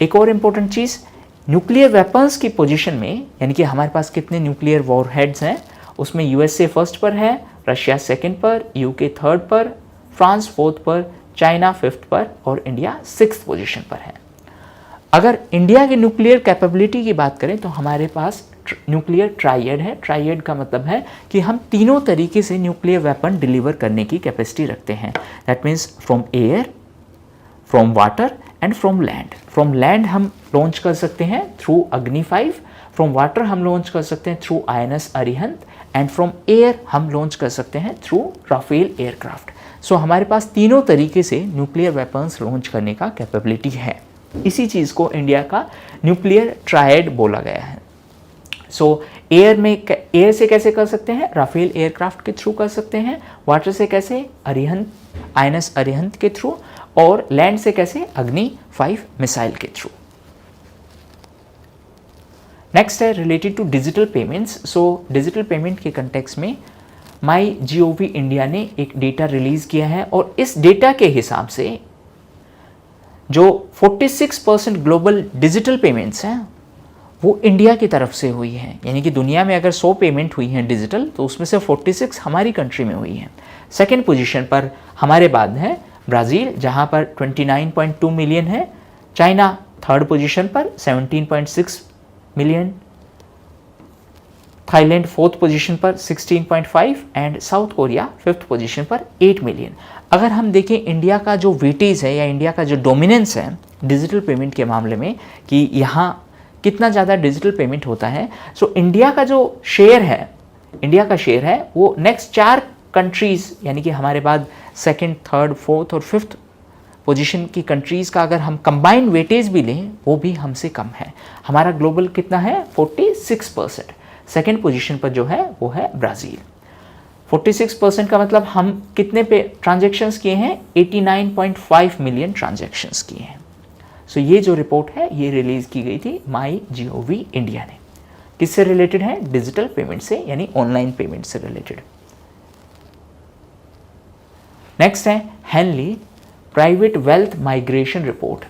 एक और इंपॉर्टेंट चीज, न्यूक्लियर वेपन्स की पोजीशन में यानी कि हमारे पास कितने न्यूक्लियर वॉरहेड्स हैं उसमें यूएसए फर्स्ट पर है, रशिया सेकंड पर, यूके थर्ड पर, फ्रांस फोर्थ पर, चाइना फिफ्थ पर और इंडिया 6th पोजीशन पर है। अगर इंडिया की न्यूक्लियर कैपेबिलिटी की बात करें तो हमारे पास न्यूक्लियर ट्राइएड है। ट्राइएड का मतलब है कि हम तीनों तरीके से न्यूक्लियर वेपन डिलीवर करने की कैपेसिटी रखते हैं। That means from air, from water and from land. From land हम लॉन्च कर सकते हैं थ्रू अग्नि 5, फ्रॉम वाटर हम लॉन्च कर सकते हैं through INS Arihant and from air हम लॉन्च कर सकते हैं थ्रू राफेल एयरक्राफ्ट। सो हमारे पास तीनों तरीके से न्यूक्लियर वेपन्स लॉन्च करने का कैपेबिलिटी है। इसी चीज़ को इंडिया का न्यूक्लियर ट्रायड बोला गया है। सो एयर से कैसे कर सकते हैं, राफेल एयरक्राफ्ट के थ्रू कर सकते हैं, वाटर से कैसे, अरिहंत INS अरिहंत के थ्रू, और लैंड से कैसे, अग्नि 5 मिसाइल के थ्रू। नेक्स्ट है related to digital payments. So digital payment के कंटेक्स्ट में MyGov इंडिया ने एक डेटा रिलीज किया है और इस डेटा के हिसाब से जो 46% ग्लोबल डिजिटल पेमेंट्स हैं वो इंडिया की तरफ से हुई हैं। यानी कि दुनिया में अगर 100 पेमेंट हुई हैं डिजिटल तो उसमें से 46 हमारी कंट्री में हुई हैं। सेकेंड पोजीशन पर हमारे बाद है ब्राज़ील जहां पर 29.2 मिलियन है, चाइना थर्ड पोजीशन पर 17.6 मिलियन, थाईलैंड फोर्थ पोजीशन पर 16.5 and south Korea fifth position पर 8 मिलियन। अगर हम देखें इंडिया का जो वेटेज है या इंडिया का जो डोमिनेंस है डिजिटल पेमेंट के मामले में कि यहाँ कितना ज़्यादा डिजिटल पेमेंट होता है, सो इंडिया का जो शेयर है वो नेक्स्ट 4 कंट्रीज़ यानी कि हमारे बाद सेकंड, थर्ड, फोर्थ और फिफ्थ पोजीशन की कंट्रीज़ का अगर हम कंबाइंड वेटेज भी लें वो भी हमसे कम है। हमारा ग्लोबल कितना है 46%। सेकेंड पोजीशन पर जो है वो है ब्राज़ील। 46% का मतलब हम कितने पे ट्रांजैक्शंस किए हैं, 89.5 मिलियन ट्रांजैक्शंस किए हैं। सो ये जो रिपोर्ट है ये रिलीज़ की गई थी MyGov इंडिया ने। किससे रिलेटेड है, डिजिटल पेमेंट से यानी ऑनलाइन पेमेंट से रिलेटेड। नेक्स्ट है Henley private wealth migration report.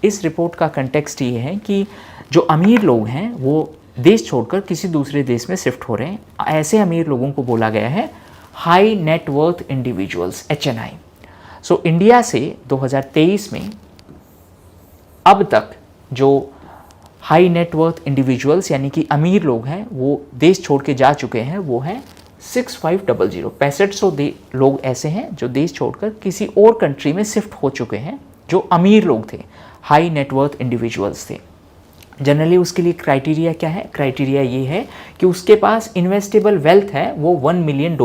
इस रिपोर्ट का कंटेक्स्ट ये है कि जो अमीर लोग हैं वो देश छोड़कर किसी दूसरे देश में शिफ्ट हो रहे हैं। ऐसे अमीर लोगों को बोला गया है high net worth individuals, HNI। So India से 2023 में अब तक जो हाई नेटवर्थ इंडिविजुअल्स यानी कि अमीर लोग हैं वो देश छोड़ के जा चुके हैं वो हैं 6500। 6500 लोग ऐसे हैं जो देश छोड़कर किसी और कंट्री में शिफ्ट हो चुके हैं जो अमीर लोग थे, हाई नेटवर्थ इंडिविजुअल्स थे। जनरली उसके लिए क्राइटेरिया क्या है, क्राइटेरिया ये है कि उसके पास इन्वेस्टेबल वेल्थ है वो $1 मिलियन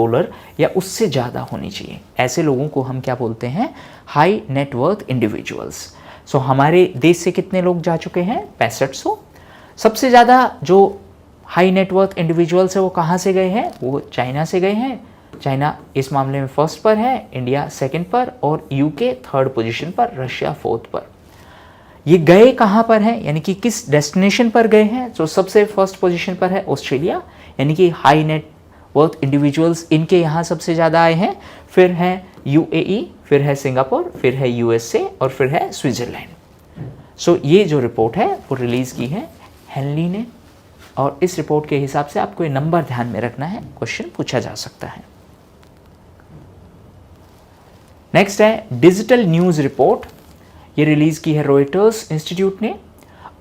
या उससे ज़्यादा होनी चाहिए। ऐसे लोगों को हम क्या बोलते हैं, हाई नेटवर्थ इंडिविजुअल्स। सो हमारे देश से कितने लोग जा चुके हैं, 6500। सबसे ज़्यादा जो हाई नेटवर्थ इंडिविजुअल्स है वो कहाँ से गए हैं, वो चाइना से गए हैं। चाइना इस मामले में फर्स्ट पर है, इंडिया सेकंड पर और यूके थर्ड पोजीशन पर, रशिया फोर्थ पर। ये गए कहाँ पर हैं यानी कि किस डेस्टिनेशन पर गए हैं, तो सबसे फर्स्ट पोजीशन पर है ऑस्ट्रेलिया यानी कि हाई नेटवर्थ इंडिविजुअल्स इनके यहाँ सबसे ज़्यादा आए हैं। फिर है UAE, फिर है सिंगापुर, फिर है USA और फिर है स्विट्ज़रलैंड। सो ये जो रिपोर्ट है वो रिलीज़ की है हेनली ने और इस रिपोर्ट के हिसाब से आपको ये नंबर ध्यान में रखना है, क्वेश्चन पूछा जा सकता है। नेक्स्ट है डिजिटल न्यूज़ रिपोर्ट। ये रिलीज़ की है रॉयटर्स इंस्टीट्यूट ने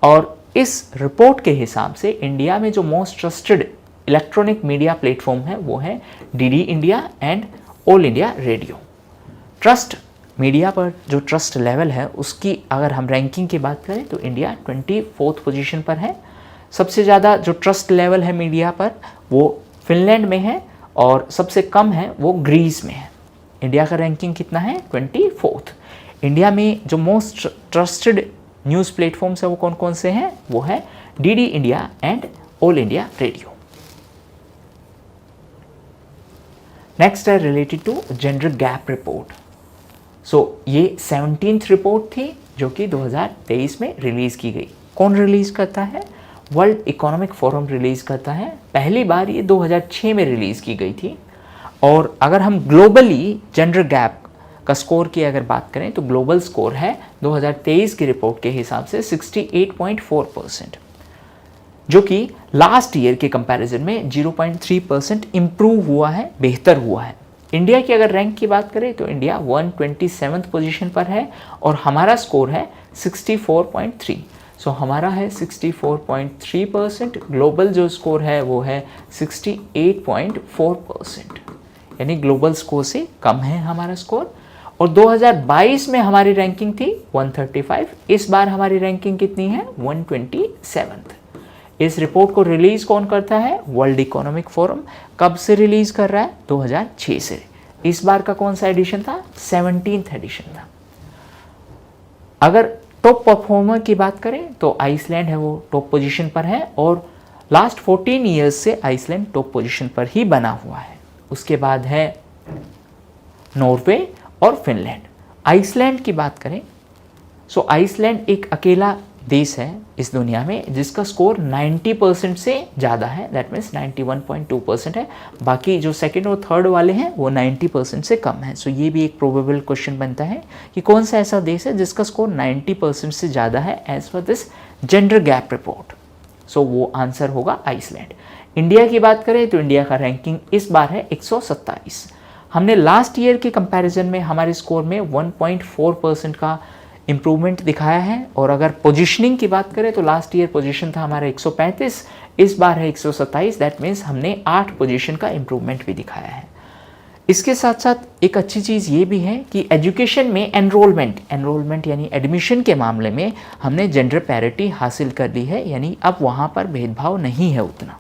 और इस रिपोर्ट के हिसाब से इंडिया में जो most trusted electronic media platform है वो है DD India and All India radio. Trust media पर जो ट्रस्ट लेवल है उसकी अगर हम रैंकिंग की बात करें तो इंडिया 24th पोजीशन पर है। सबसे ज़्यादा जो ट्रस्ट लेवल है मीडिया पर वो फिनलैंड में है और सबसे कम है वो ग्रीस में है। इंडिया का रैंकिंग कितना है? 24th। इंडिया में जो मोस्ट ट्रस्टेड न्यूज़ प्लेटफॉर्म्स है वो कौन कौन से हैं? वो है DD India and All India Radio. Next है related to gender gap report. ये 17th रिपोर्ट थी जो कि 2023 में रिलीज़ की गई। कौन रिलीज़ करता है? वर्ल्ड इकोनॉमिक फोरम रिलीज़ करता है। पहली बार ये 2006 में रिलीज़ की गई थी। और अगर हम ग्लोबली जेंडर गैप का स्कोर की अगर बात करें तो ग्लोबल स्कोर है 2023 की रिपोर्ट के हिसाब से 68.4%, जो कि लास्ट ईयर के कंपैरिजन में 0.3% इम्प्रूव हुआ है, बेहतर हुआ है। इंडिया की अगर रैंक की बात करें तो इंडिया 127th पोजीशन पर है और हमारा स्कोर है 64.3। हमारा है 64.3%, ग्लोबल जो स्कोर है वो है 68.4%, यानी ग्लोबल स्कोर से कम है हमारा स्कोर। और 2022 में हमारी रैंकिंग थी 135, इस बार हमारी रैंकिंग कितनी है? 127th। इस रिपोर्ट को रिलीज़ कौन करता है? World economic forum. कब से रिलीज़ कर रहा है? 2006 से। इस बार का कौन सा एडिशन था? 17th एडिशन था। अगर टॉप परफॉर्मर की बात करें तो आइसलैंड है, वो टॉप पोजीशन पर है और लास्ट 14 ईयर्स से आइसलैंड टॉप पोजीशन पर ही बना हुआ है। उसके बाद है नॉर्वे और फिनलैंड। आइसलैंड की बात करें तो आइसलैंड एक अकेला देश है इस दुनिया में जिसका स्कोर 90% से ज़्यादा है, दैट मीन्स 91.2% है। बाकी जो सेकंड और थर्ड वाले हैं वो 90% से कम है। ये भी एक प्रोबेबल क्वेश्चन बनता है कि कौन सा ऐसा देश है जिसका स्कोर 90% से ज़्यादा है as per this gender gap report. वो आंसर होगा आइसलैंड। इंडिया की बात करें तो इंडिया का रैंकिंग इस बार है 127। हमने लास्ट ईयर के कंपैरिजन में हमारे स्कोर में 1.4% का इम्प्रूवमेंट दिखाया है। और अगर पोजीशनिंग की बात करें तो लास्ट ईयर पोजीशन था हमारा 135, इस बार है 127, दैट मीन्स हमने 8 पोजीशन का इम्प्रूवमेंट भी दिखाया है। इसके साथ साथ एक अच्छी चीज़ ये भी है कि एजुकेशन में एनरोलमेंट यानी एडमिशन के मामले में हमने जेंडर पैरिटी हासिल कर ली है, यानी अब वहाँ पर भेदभाव नहीं है उतना।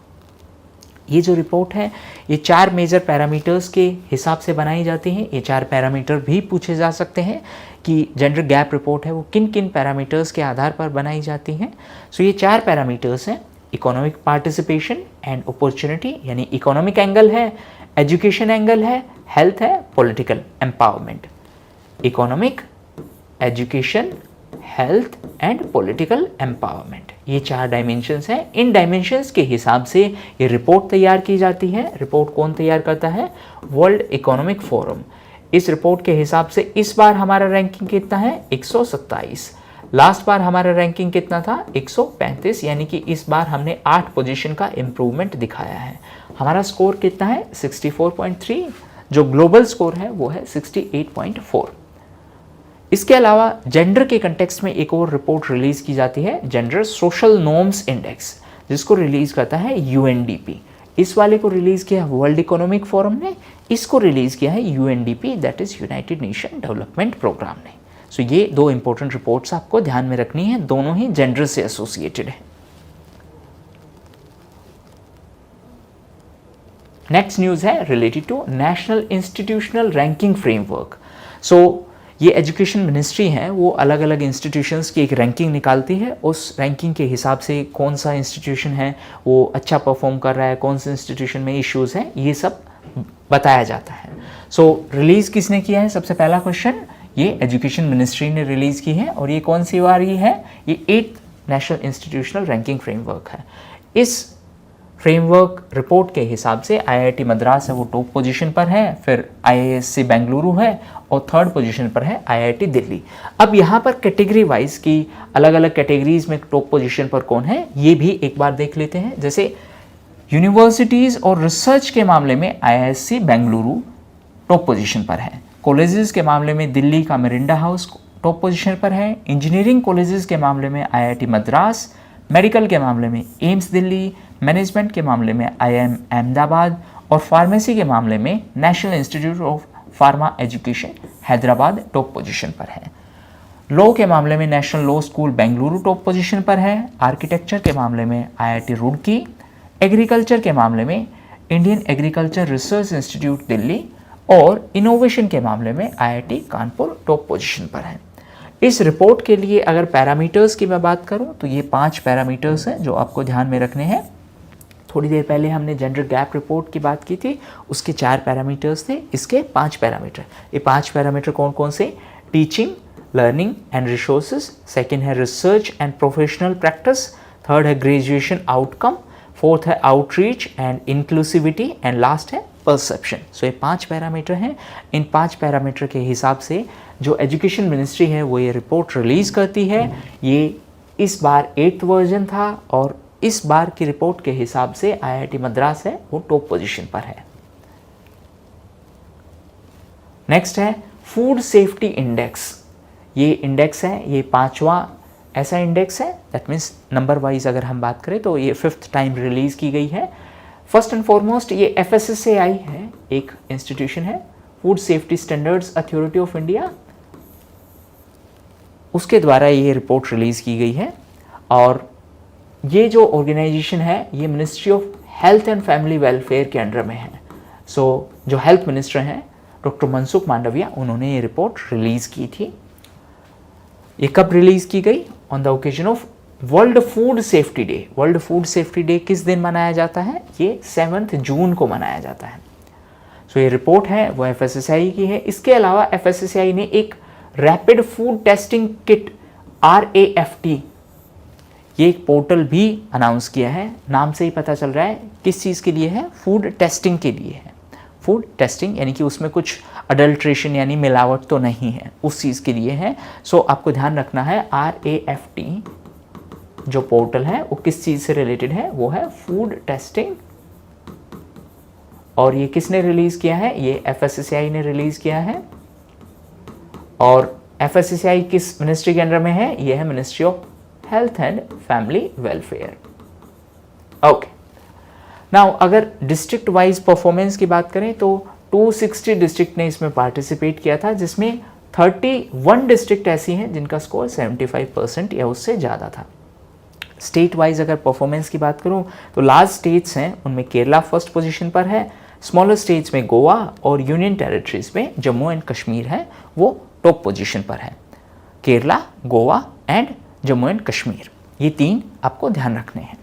ये जो रिपोर्ट है ये 4 मेजर पैरामीटर्स के हिसाब से बनाई जाती हैं। ये 4 पैरामीटर भी पूछे जा सकते हैं कि जेंडर गैप रिपोर्ट है वो किन किन पैरामीटर्स के आधार पर बनाई जाती हैं। ये 4 पैरामीटर्स हैं, इकोनॉमिक पार्टिसिपेशन एंड अपॉर्चुनिटी, यानी इकोनॉमिक एंगल है, एजुकेशन एंगल है, हेल्थ है, political empowerment. Economic, education, health and political empowerment, ये 4 डायमेंशंस हैं। इन डायमेंशंस के हिसाब से ये रिपोर्ट तैयार की जाती है। रिपोर्ट कौन तैयार करता है? World economic forum. इस रिपोर्ट के हिसाब से इस बार हमारा रैंकिंग कितना है? 127। लास्ट बार हमारा रैंकिंग कितना था? 135, यानी कि इस बार हमने 8 पोजीशन का इम्प्रूवमेंट दिखाया है। हमारा स्कोर कितना है? 64.3। जो ग्लोबल स्कोर है वो है 68.4। इसके अलावा जेंडर के कंटेक्स्ट में एक और रिपोर्ट रिलीज की जाती है, जेंडर सोशल नॉर्म्स इंडेक्स, जिसको रिलीज करता है यूएनडीपी। इस वाले को रिलीज किया है वर्ल्ड इकोनॉमिक फोरम ने, इसको रिलीज किया है UNDP, that is United Nation Development Programme ने। ये 2 इंपॉर्टेंट रिपोर्ट्स आपको ध्यान में रखनी है, दोनों ही जेंडर से एसोसिएटेड है। नेक्स्ट न्यूज है related to National Institutional Ranking Framework. ये एजुकेशन मिनिस्ट्री है वो अलग अलग इंस्टीट्यूशंस की एक रैंकिंग निकालती है। उस रैंकिंग के हिसाब से कौन सा इंस्टीट्यूशन है वो अच्छा परफॉर्म कर रहा है, कौन से इंस्टीट्यूशन में इश्यूज़ हैं, ये सब बताया जाता है। रिलीज़ किसने किया है? सबसे पहला क्वेश्चन, ये एजुकेशन मिनिस्ट्री ने रिलीज़ की है। और ये कौन सी बार ये है? ये 8th national Institutional Ranking framework है। इस फ्रेमवर्क रिपोर्ट के हिसाब से आईआईटी मद्रास है वो टॉप पोजीशन पर है, फिर आईआईएससी बेंगलुरु है और 3rd पोजीशन पर है आईआईटी दिल्ली। अब यहाँ पर कैटेगरी वाइज की अलग अलग कैटेगरीज में टॉप पोजीशन पर कौन है ये भी एक बार देख लेते हैं। जैसे यूनिवर्सिटीज़ और रिसर्च के मामले में आईआईएससी बेंगलुरु टॉप पोजीशन पर है। कॉलेजेस के मामले में दिल्ली का मिरिंडा हाउस टॉप पोजीशन पर है। इंजीनियरिंग कॉलेजेस के मामले में आईआईटी मद्रास, मेडिकल के मामले में एम्स दिल्ली, मैनेजमेंट के मामले में IIM अहमदाबाद और फार्मेसी के मामले में national institute of pharma education Hyderabad top position पर है। लॉ के मामले में national law school Bengaluru top position पर है। आर्किटेक्चर के मामले में IIT रुड़की। एग्रीकल्चर के मामले में Indian agriculture research institute Delhi और इनोवेशन के मामले में IIT कानपुर टॉप पोजीशन पर है। इस रिपोर्ट के लिए अगर पैरामीटर्स की मैं बात करूं तो ये 5 पैरामीटर्स हैं जो आपको ध्यान में रखने हैं। थोड़ी देर पहले हमने जेंडर गैप रिपोर्ट की बात की थी, उसके 4 पैरामीटर्स थे, इसके 5 पैरामीटर। ये 5 पैरामीटर कौन कौन से? Teaching, learning and resources, second है research and professional practice, third है ग्रेजुएशन आउटकम, फोर्थ है outreach and inclusivity and last है परसेप्शन। सो ये 5 पैरामीटर हैं। इन 5 पैरामीटर के हिसाब से जो एजुकेशन मिनिस्ट्री है वो ये रिपोर्ट रिलीज़ करती है। ये इस बार 8th वर्जन था और इस बार की रिपोर्ट के हिसाब से IIT मद्रास है वो टॉप पोजीशन पर है। नेक्स्ट है फूड सेफ्टी इंडेक्स। ये इंडेक्स है, ये 5वां ऐसा इंडेक्स है, दैट मीन्स नंबर वाइज अगर हम बात करें तो ये 5th टाइम रिलीज़ की गई है। फर्स्ट एंड फॉरमोस्ट ये FSSAI है, एक इंस्टीट्यूशन है, food safety standards authority of India, उसके द्वारा ये रिपोर्ट रिलीज़ की गई है। और ये जो ऑर्गेनाइजेशन है ये ministry of health and family welfare के अंडर में है। सो जो हेल्थ मिनिस्टर हैं डॉक्टर मनसुख मांडविया, उन्होंने ये रिपोर्ट रिलीज़ की थी। ये कब रिलीज़ की गई? On the occasion of world food safety day. World food safety day किस दिन मनाया जाता है? ये 7 जून को मनाया जाता है। सो ये रिपोर्ट है वो FSSAI की है। इसके अलावा FSSAI ने एक rapid food testing kit RAFT ये एक पोर्टल भी अनाउंस किया है। नाम से ही पता चल रहा है किस चीज़ के लिए है, फूड टेस्टिंग के लिए है। फूड टेस्टिंग यानी कि उसमें कुछ अडल्ट्रेशन यानी मिलावट तो नहीं है, उस चीज़ के लिए है। सो आपको ध्यान रखना है RAFT जो पोर्टल है वो किस चीज़ से रिलेटेड है? वो है फूड टेस्टिंग। और ये किसने रिलीज़ किया है? ये FSSAI ने रिलीज़ किया है। और FSSAI किस मिनिस्ट्री के अंडर में है? ये है ministry of health and family welfare. Okay, now अगर डिस्ट्रिक्ट वाइज परफॉर्मेंस की बात करें तो 260 डिस्ट्रिक्ट ने इसमें पार्टिसिपेट किया था, जिसमें 31 डिस्ट्रिक्ट ऐसी हैं जिनका स्कोर 75% या उससे ज़्यादा था। स्टेट वाइज अगर परफॉर्मेंस की बात करूं तो लार्ज स्टेट्स हैं उनमें केरला फर्स्ट पोजीशन पर है, स्मॉलर स्टेट्स में गोवा और यूनियन टेरिटरीज में जम्मू एंड कश्मीर है वो टॉप पोजीशन पर है। केरला, गोवा एंड जम्मू एंड कश्मीर, ये 3 आपको ध्यान रखने हैं।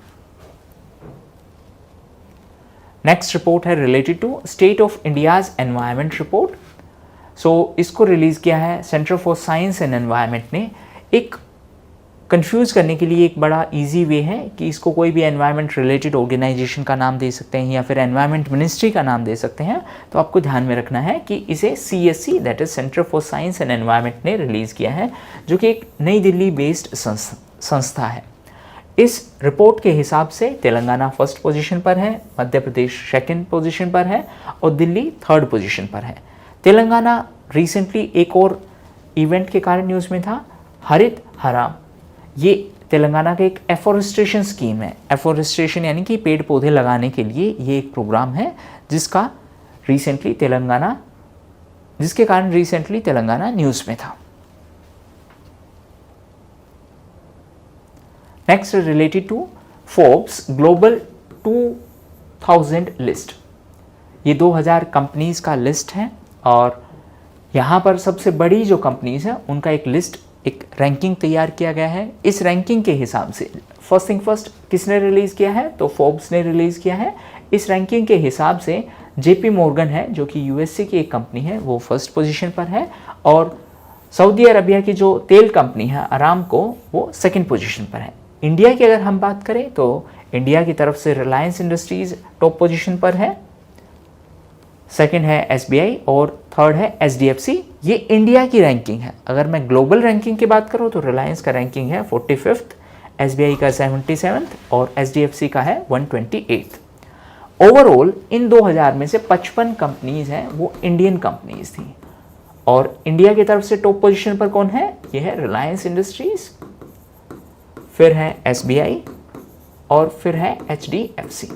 नेक्स्ट रिपोर्ट है related to state of India's environment report. So इसको रिलीज किया है centre for science and environment ने। एक कंफ्यूज करने के लिए एक बड़ा इजी वे है कि इसको कोई भी एनवायरनमेंट रिलेटेड ऑर्गेनाइजेशन का नाम दे सकते हैं या फिर एनवायरनमेंट मिनिस्ट्री का नाम दे सकते हैं। तो आपको ध्यान में रखना है कि इसे CSE that is centre for science and environment ने रिलीज़ किया है, जो कि एक नई दिल्ली बेस्ड संस्था है। इस रिपोर्ट के हिसाब से तेलंगाना फर्स्ट पोजीशन पर है, मध्य प्रदेश सेकंड पोजीशन पर है और दिल्ली थर्ड पोजीशन पर है। तेलंगाना रिसेंटली एक और इवेंट के कारण न्यूज़ में था, हरित हराम। ये तेलंगाना का एक एफोरेस्टेशन स्कीम है। एफोरेस्टेशन यानी कि पेड़ पौधे लगाने के लिए ये एक प्रोग्राम है जिसके कारण रिसेंटली तेलंगाना न्यूज़ में था। Next related to Forbes Global 2000 list. ये 2000 कंपनीज का लिस्ट है और यहाँ पर सबसे बड़ी जो कंपनीज हैं उनका एक लिस्ट, एक रैंकिंग तैयार किया गया है। इस रैंकिंग के हिसाब से फर्स्ट थिंग फर्स्ट किसने रिलीज़ किया है? तो फोर्ब्स ने रिलीज़ किया है। इस रैंकिंग के हिसाब से JP मॉर्गन है जो कि USA की एक कंपनी है वो फर्स्ट पोजीशन पर है और सऊदी अरबिया की जो तेल कंपनी है अरामको वो सेकंड पोजीशन पर है। इंडिया की अगर हम बात करें तो इंडिया की तरफ से रिलायंस इंडस्ट्रीज टॉप पोजीशन पर है, सेकंड है SBI और थर्ड है HDFC। ये इंडिया की रैंकिंग है। अगर मैं ग्लोबल रैंकिंग की बात करूं तो रिलायंस का रैंकिंग है 45th, SBI का 77th और HDFC का है 128th। ओवरऑल इन 2000 में से 55 कंपनीज हैं वो इंडियन कंपनीज थी और इंडिया की तरफ से टॉप पोजीशन पर कौन है? ये है रिलायंस इंडस्ट्रीज, फिर है SBI, और फिर है HDFC।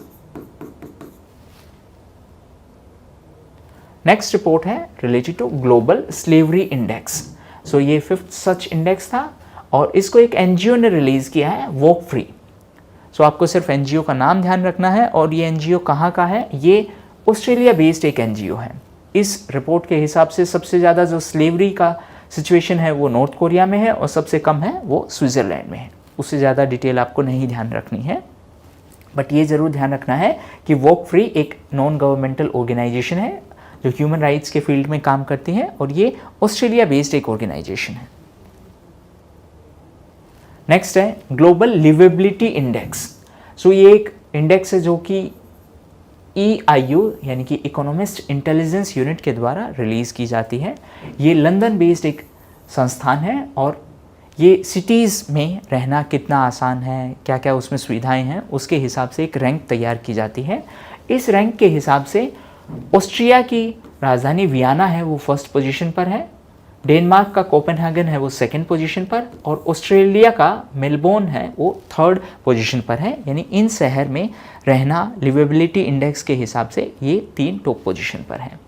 नेक्स्ट रिपोर्ट है related to global slavery index. So ये 5th सच इंडेक्स था और इसको एक एनजीओ ने रिलीज किया है, वॉक फ्री। सो आपको सिर्फ एनजीओ का नाम ध्यान रखना है और ये एनजीओ कहाँ का है, ये ऑस्ट्रेलिया बेस्ड एक एनजीओ है। इस रिपोर्ट के हिसाब से सबसे ज़्यादा जो स्लेवरी का सिचुएशन है वो नॉर्थ कोरिया में है और सबसे कम है वो स्विट्ज़रलैंड में है। उससे ज़्यादा डिटेल आपको नहीं ध्यान रखनी है, बट ये ज़रूर ध्यान रखना है कि वॉक फ्री एक नॉन गवर्नमेंटल ऑर्गेनाइजेशन है जो ह्यूमन राइट्स के फील्ड में काम करती है और ये ऑस्ट्रेलिया बेस्ड एक ऑर्गेनाइजेशन है। नेक्स्ट है ग्लोबल लिवेबिलिटी इंडेक्स। सो ये एक इंडेक्स है जो कि EIU यानी कि इकोनॉमिस्ट इंटेलिजेंस यूनिट के द्वारा रिलीज़ की जाती है। ये लंदन बेस्ड एक संस्थान है और ये सिटीज़ में रहना कितना आसान है, क्या क्या उसमें सुविधाएं हैं, उसके हिसाब से एक रैंक तैयार की जाती है। इस रैंक के हिसाब से ऑस्ट्रिया की राजधानी वियना है वो 1st पोजीशन पर है, डेनमार्क का कोपेनहेगन है वो 2nd पोजीशन पर और ऑस्ट्रेलिया का मेलबोर्न है वो 3rd पोजीशन पर है। यानी इन शहर में रहना लिवेबिलिटी इंडेक्स के हिसाब से ये 3 टॉप पोजीशन पर है।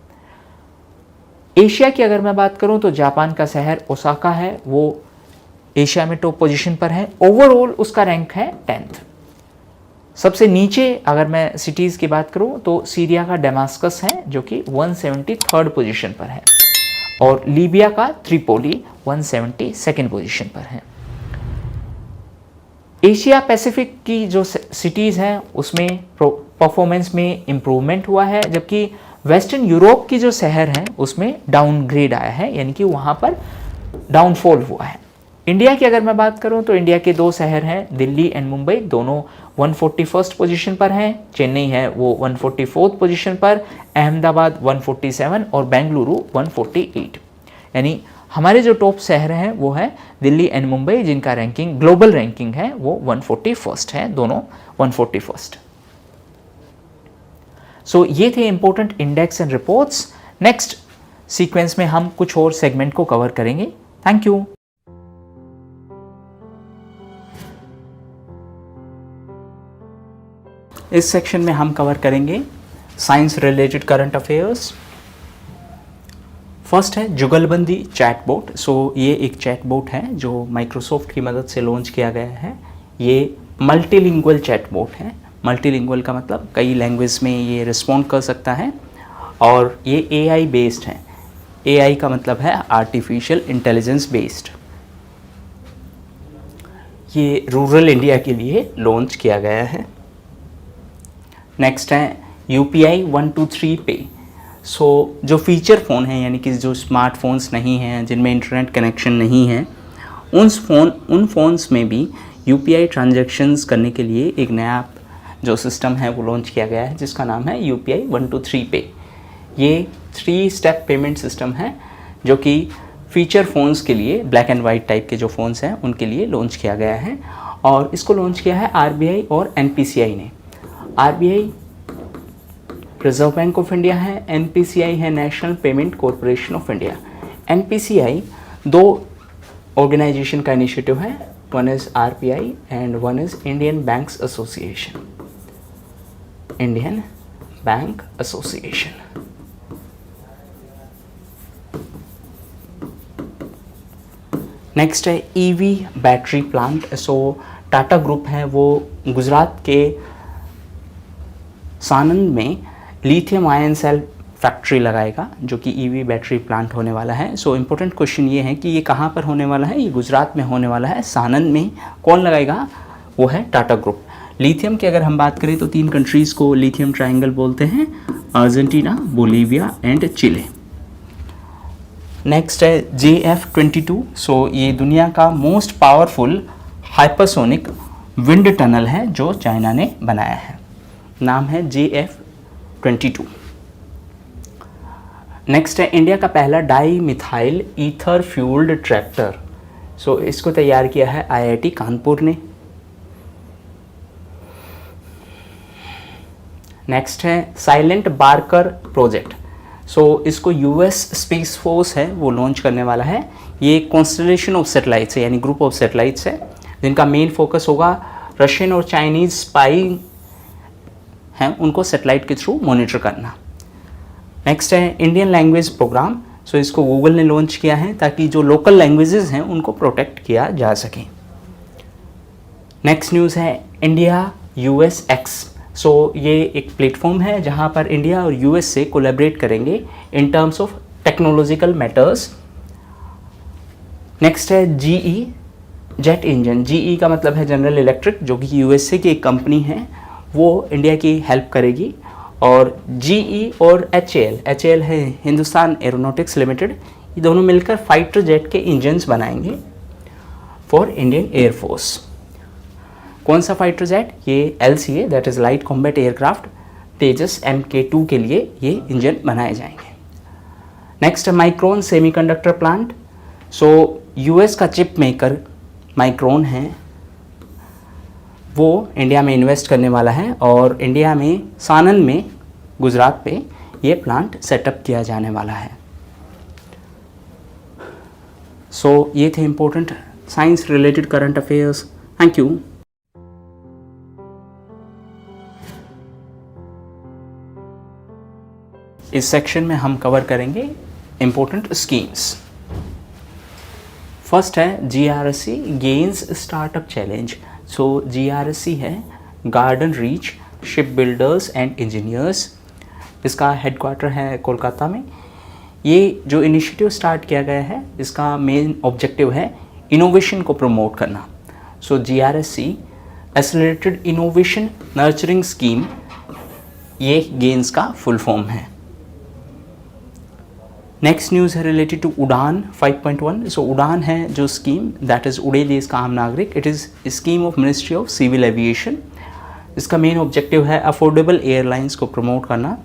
एशिया की अगर मैं बात करूं तो जापान का शहर ओसाका है, वो एशिया में टॉप पोजीशन पर है। ओवरऑल उसका रैंक है 10th। सबसे नीचे अगर मैं सिटीज़ की बात करूं तो सीरिया का डेमास्कस है जो कि 173rd पोजीशन पर है और लीबिया का त्रिपोली 172nd पोजीशन पर है। एशिया पैसिफिक की जो सिटीज़ हैं उसमें परफॉर्मेंस में इम्प्रूवमेंट हुआ है, जबकि वेस्टर्न यूरोप की जो शहर हैं उसमें डाउनग्रेड आया है, यानी कि वहाँ पर डाउनफॉल हुआ है। इंडिया की अगर मैं बात करूं तो इंडिया के 2 शहर हैं, दिल्ली एंड मुंबई, दोनों 141st पोजीशन पर हैं। चेन्नई है वो 144th पोजीशन पर, अहमदाबाद 147 और बेंगलुरु 148। यानी हमारे जो टॉप शहर हैं वो है दिल्ली एंड मुंबई, जिनका रैंकिंग ग्लोबल रैंकिंग है वो 141st है, दोनों 141st। सो ये थे important index and reports. Next sequence में हम कुछ और सेगमेंट को कवर करेंगे। Thank you. इस सेक्शन में हम कवर करेंगे science related current affairs. First है जुगलबंदी चैटबॉट। सो ये एक चैटबॉट है जो माइक्रोसॉफ्ट की मदद से लॉन्च किया गया है। ये मल्टीलिंगुअल चैटबॉट है। मल्टीलिंगुअल का मतलब कई लैंग्वेज में ये रिस्पॉन्ड कर सकता है और ये AI बेस्ड है। AI का मतलब है आर्टिफिशियल इंटेलिजेंस बेस्ड। ये रूरल इंडिया के लिए लॉन्च किया गया है। नेक्स्ट है UPI 123 पे। सो जो फीचर फ़ोन हैं यानी कि जो स्मार्टफोन्स नहीं हैं, जिनमें इंटरनेट कनेक्शन नहीं है, उन फ़ोन्स में भी UPI ट्रांजैक्शंस करने के लिए एक नया जो सिस्टम है वो लॉन्च किया गया है जिसका नाम है UPI 123 पे। ये 3 स्टेप पेमेंट सिस्टम है जो कि फीचर फ़ोन्स के लिए, ब्लैक एंड वाइट टाइप के जो फ़ोन्स हैं उनके लिए लॉन्च किया गया है और इसको लॉन्च किया है RBI और NPCI ने। RBI Reserve Bank of India है, NPCI है National Payment Corporation of India. NPCI 2 organisation का इनिशिएटिव है, one is RBI and one is Indian banks association. Indian bank association. Next है EV battery plant. So Tata group है वो गुजरात के सानंद में lithium ion cell factory लगाएगा जो कि EV बैटरी प्लांट होने वाला है। सो इम्पोर्टेंट क्वेश्चन ये है कि ये कहाँ पर होने वाला है, ये गुजरात में होने वाला है, सानंद में। कौन लगाएगा, वो है टाटा ग्रुप। लिथियम की अगर हम बात करें तो 3 कंट्रीज़ को लिथियम ट्रायंगल बोलते हैं, Argentina, Bolivia and Chile. Next है JF-22। सो ये दुनिया का most powerful hypersonic wind tunnel है जो चाइना ने बनाया है। नाम है JF-22। नेक्स्ट है इंडिया का पहला dimethyl ether fuelled tractor. So इसको तैयार किया है IIT कानपुर ने। नेक्स्ट है साइलेंट बार्कर प्रोजेक्ट। सो इसको US स्पेस फोर्स है वो लॉन्च करने वाला है। ये कॉन्स्टलेशन ऑफ सैटेलाइट्स है, यानी ग्रुप ऑफ सैटेलाइट्स है जिनका मेन फोकस होगा रशियन और चाइनीज़ स्पाई हैं उनको सैटेलाइट के थ्रू मॉनिटर करना। नेक्स्ट है इंडियन लैंग्वेज प्रोग्राम। सो इसको गूगल ने लॉन्च किया है ताकि जो लोकल लैंग्वेजेस हैं उनको प्रोटेक्ट किया जा सके। नेक्स्ट न्यूज़ है इंडिया यूएस एक्स। सो ये एक प्लेटफॉर्म है जहाँ पर इंडिया और यूएस से कोलैबोरेट करेंगे इन terms of technological matters. Next है जीई जेट इंजन। जीई का मतलब है जनरल इलेक्ट्रिक, जो कि यूएसए की एक कंपनी है, वो इंडिया की हेल्प करेगी। और जीई और एचएएल है हिंदुस्तान एरोनॉटिक्स लिमिटेड, ये दोनों मिलकर फाइटर जेट के इंजन्स बनाएंगे फॉर इंडियन एयरफोर्स। कौन सा फाइटर जेट? ये LCA that is light combat aircraft Tejas MK2 के लिए ये इंजन बनाए जाएंगे। Next micron semiconductor plant. So US का चिप मेकर माइक्रोन है, वो इंडिया में इन्वेस्ट करने वाला है और इंडिया में सानन में गुजरात पे ये प्लांट सेटअप किया जाने वाला है। सो ये थे important science related current affairs. Thank you. इस सेक्शन में हम कवर करेंगे इम्पोर्टेंट स्कीम्स। फर्स्ट है GRSC गेन्स स्टार्टअप चैलेंज। सो GRSC है garden reach ship builders and engineers, इसका हेडक्वार्टर है कोलकाता में। ये जो इनिशिएटिव स्टार्ट किया गया है इसका मेन ऑब्जेक्टिव है इनोवेशन को प्रमोट करना। सो GRSC accelerated innovation nurturing scheme, ये गेन्स का फुल फॉर्म है। नेक्स्ट न्यूज़ है रिलेटेड टू उड़ान 5.1। सो उड़ान है जो स्कीम दैट इज़ उड़े देश का आम नागरिक। It is scheme of ministry of civil aviation. इसका मेन ऑब्जेक्टिव है अफोर्डेबल एयरलाइंस को प्रमोट करना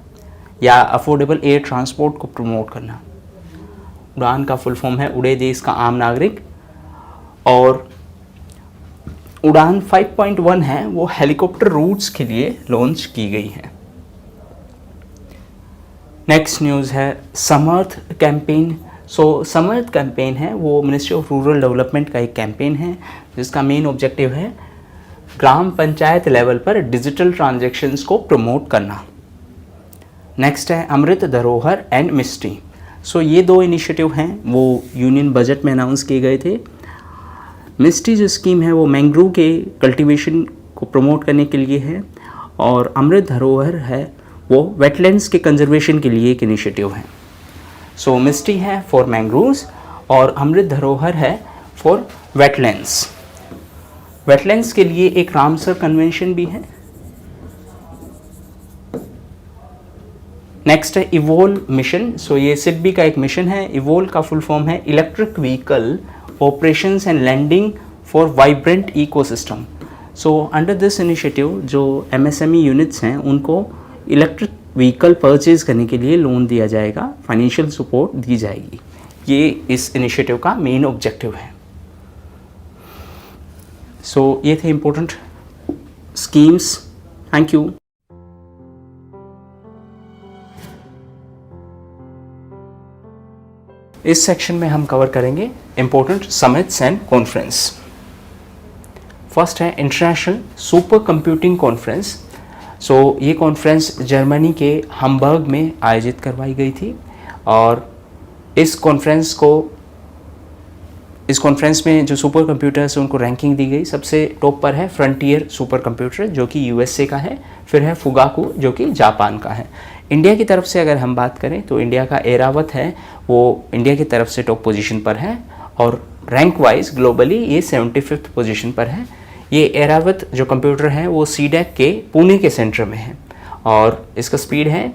या अफोर्डेबल एयर ट्रांसपोर्ट को प्रमोट करना। उड़ान का फुल फॉर्म है उड़े देश का आम नागरिक। और उड़ान 5.1 है वो हेलीकॉप्टर रूट्स के लिए लॉन्च की गई है। नेक्स्ट न्यूज़ है समर्थ कैंपेन। सो समर्थ कैंपेन है वो मिनिस्ट्री ऑफ रूरल डेवलपमेंट का एक कैंपेन है जिसका मेन ऑब्जेक्टिव है ग्राम पंचायत लेवल पर डिजिटल ट्रांजैक्शंस को प्रमोट करना। नेक्स्ट है अमृत धरोहर एंड मिस्ट्री। सो ये दो इनिशिएटिव हैं वो यूनियन बजट में अनाउंस किए गए थे। मिस्ट्री जो स्कीम है वो मैंग्रोव के कल्टीवेशन को प्रमोट करने के लिए है और अमृत धरोहर है वो वेटलैंड्स के कंजर्वेशन के लिए एक इनिशिएटिव है। सो मिस्ट्री है फॉर मैंग्रोव्स और अमृत धरोहर है फॉर वेटलैंड्स। वेटलैंड्स के लिए एक रामसर कन्वेंशन भी है। नेक्स्ट है इवोल्व मिशन। सो ये सिडबी का एक मिशन है। इवोल्व का फुल फॉर्म है electric vehicle operations and landing for vibrant ecosystem. So under this initiative जो MSME यूनिट्स हैं उनको इलेक्ट्रिक व्हीकल परचेज करने के लिए लोन दिया जाएगा, फाइनेंशियल सपोर्ट दी जाएगी। ये इस इनिशिएटिव का मेन ऑब्जेक्टिव है। सो ये थे इम्पोर्टेंट स्कीम्स। Thank you. इस सेक्शन में हम कवर करेंगे important summits and conference. First है इंटरनेशनल सुपर कंप्यूटिंग कॉन्फ्रेंस। सो ये कॉन्फ्रेंस जर्मनी के हम्बर्ग में आयोजित करवाई गई थी और इस कॉन्फ्रेंस में जो सुपर कंप्यूटर्स हैं उनको रैंकिंग दी गई। सबसे टॉप पर है फ्रंटियर सुपर कंप्यूटर जो कि USA का है, फिर है फुगाकू जो कि जापान का है। इंडिया की तरफ से अगर हम बात करें तो इंडिया का एरावत है वो इंडिया की तरफ से टॉप पोजीशन पर है और रैंक वाइज ग्लोबली ये 75th पोजीशन पर है। ये एरावत जो कंप्यूटर है वो CDAC के पुणे के सेंटर में है और इसका स्पीड है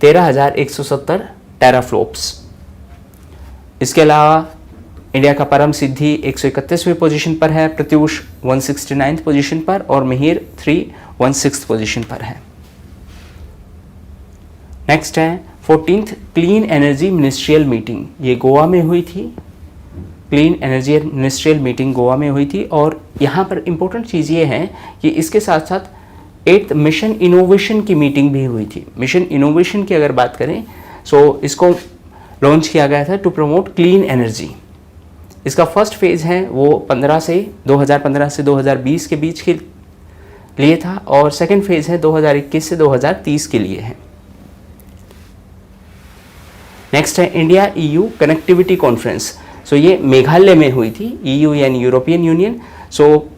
13,170 टेराफ्लॉप्स। इसके अलावा इंडिया का परम सिद्धि 131वें पोजीशन पर है, प्रत्यूष 169th पोजीशन पर और मिहिर 316th पोजीशन पर है। नेक्स्ट है 14th clean energy ministerial meeting. ये गोवा में हुई थी। Clean energy ministerial meeting Goa में हुई थी और यहाँ पर इम्पोर्टेंट चीज़ ये है कि इसके साथ साथ 8th मिशन इनोवेशन की मीटिंग भी हुई थी। मिशन इनोवेशन की अगर बात करें सो इसको लॉन्च किया गया था टू प्रमोट क्लीन एनर्जी इसका फर्स्ट फेज़ है वो 2015 से 2020 के बीच के लिए था और सेकंड फेज़ है 2021 से 2030 के लिए है। नेक्स्ट है इंडिया EU कनेक्टिविटी कॉन्फ्रेंस। सो ये मेघालय में हुई थी, EU यानी European union. So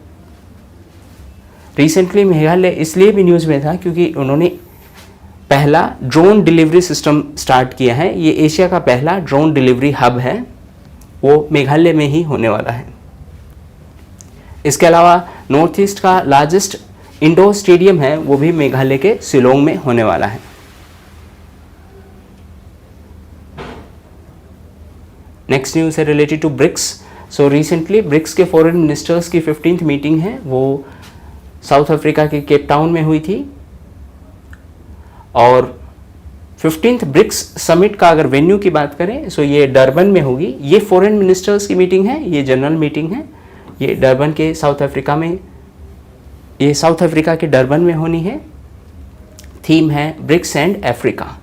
recently Meghalaya इसलिए भी न्यूज़ में था क्योंकि उन्होंने पहला ड्रोन डिलीवरी सिस्टम स्टार्ट किया है। ये एशिया का पहला ड्रोन डिलीवरी हब है, वो मेघालय में ही होने वाला है। इसके अलावा नॉर्थ ईस्ट का लार्जेस्ट इंडोर स्टेडियम है, वो भी मेघालय के शिलोंग में होने वाला है। नेक्स्ट न्यूज़ है related to BRICS. So recently BRICS के फॉरेन मिनिस्टर्स की 15th मीटिंग है, वो साउथ अफ्रीका के केप टाउन में हुई थी। और 15th ब्रिक्स समिट का अगर वेन्यू की बात करें सो ये डरबन में होगी। ये फॉरेन मिनिस्टर्स की मीटिंग है, ये जनरल मीटिंग है। ये डरबन के साउथ अफ्रीका में, ये साउथ अफ्रीका के डरबन में होनी है। थीम है ब्रिक्स एंड अफ्रीका।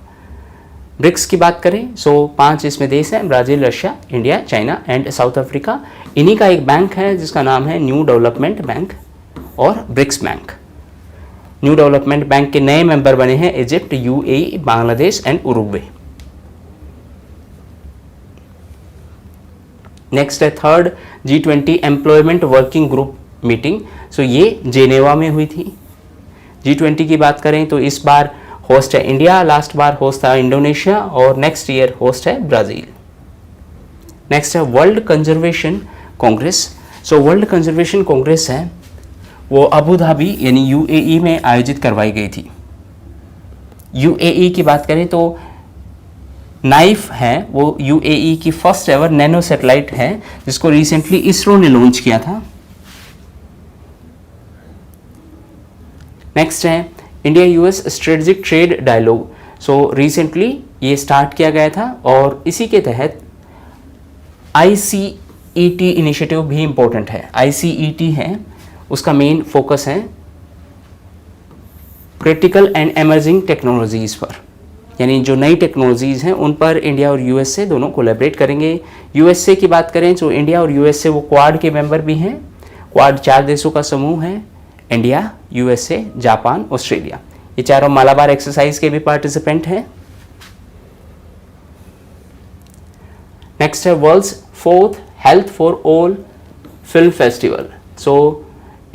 ब्रिक्स की बात करें सो 5 इसमें देश हैं, Brazil, Russia, India, China and South Africa. इन्हीं का एक बैंक है जिसका नाम है न्यू डेवलपमेंट बैंक और BRICS bank. New development bank के नए मेंबर बने हैं Egypt, UAE, Bangladesh and Uruguay. Next है third G20 employment working group meeting. So ये जेनेवा में हुई थी। G20 की बात करें तो इस बार होस्ट है इंडिया, लास्ट बार होस्ट था इंडोनेशिया और नेक्स्ट ईयर होस्ट है ब्राज़ील। नेक्स्ट है world conservation Congress. So world conservation Congress है वो अबू धाबी यानी UAE में आयोजित करवाई गई थी। UAE की बात करें तो नाइफ है, वो UAE की फर्स्ट एवर नैनो सैटेलाइट है जिसको रिसेंटली इसरो ने लॉन्च किया था। नेक्स्ट है India US strategic trade dialogue. So recently ये स्टार्ट किया गया था और इसी के तहत ICET इनिशिएटिव भी इम्पोर्टेंट है। ICET है, उसका मेन फोकस है क्रिटिकल एंड एमर्जिंग टेक्नोलॉजीज़ पर, यानी जो नई टेक्नोलॉजीज़ हैं उन पर इंडिया और USA दोनों कोलैबोरेट करेंगे। USA की बात करें तो इंडिया और USA वो क्वाड के मेंबर भी हैं। क्वाड 4 देशों का समूह है, इंडिया, USA, जापान, ऑस्ट्रेलिया। ये चारों मालाबार एक्सरसाइज के भी पार्टिसिपेंट हैं। नेक्स्ट है world's 4th health for all film festival. So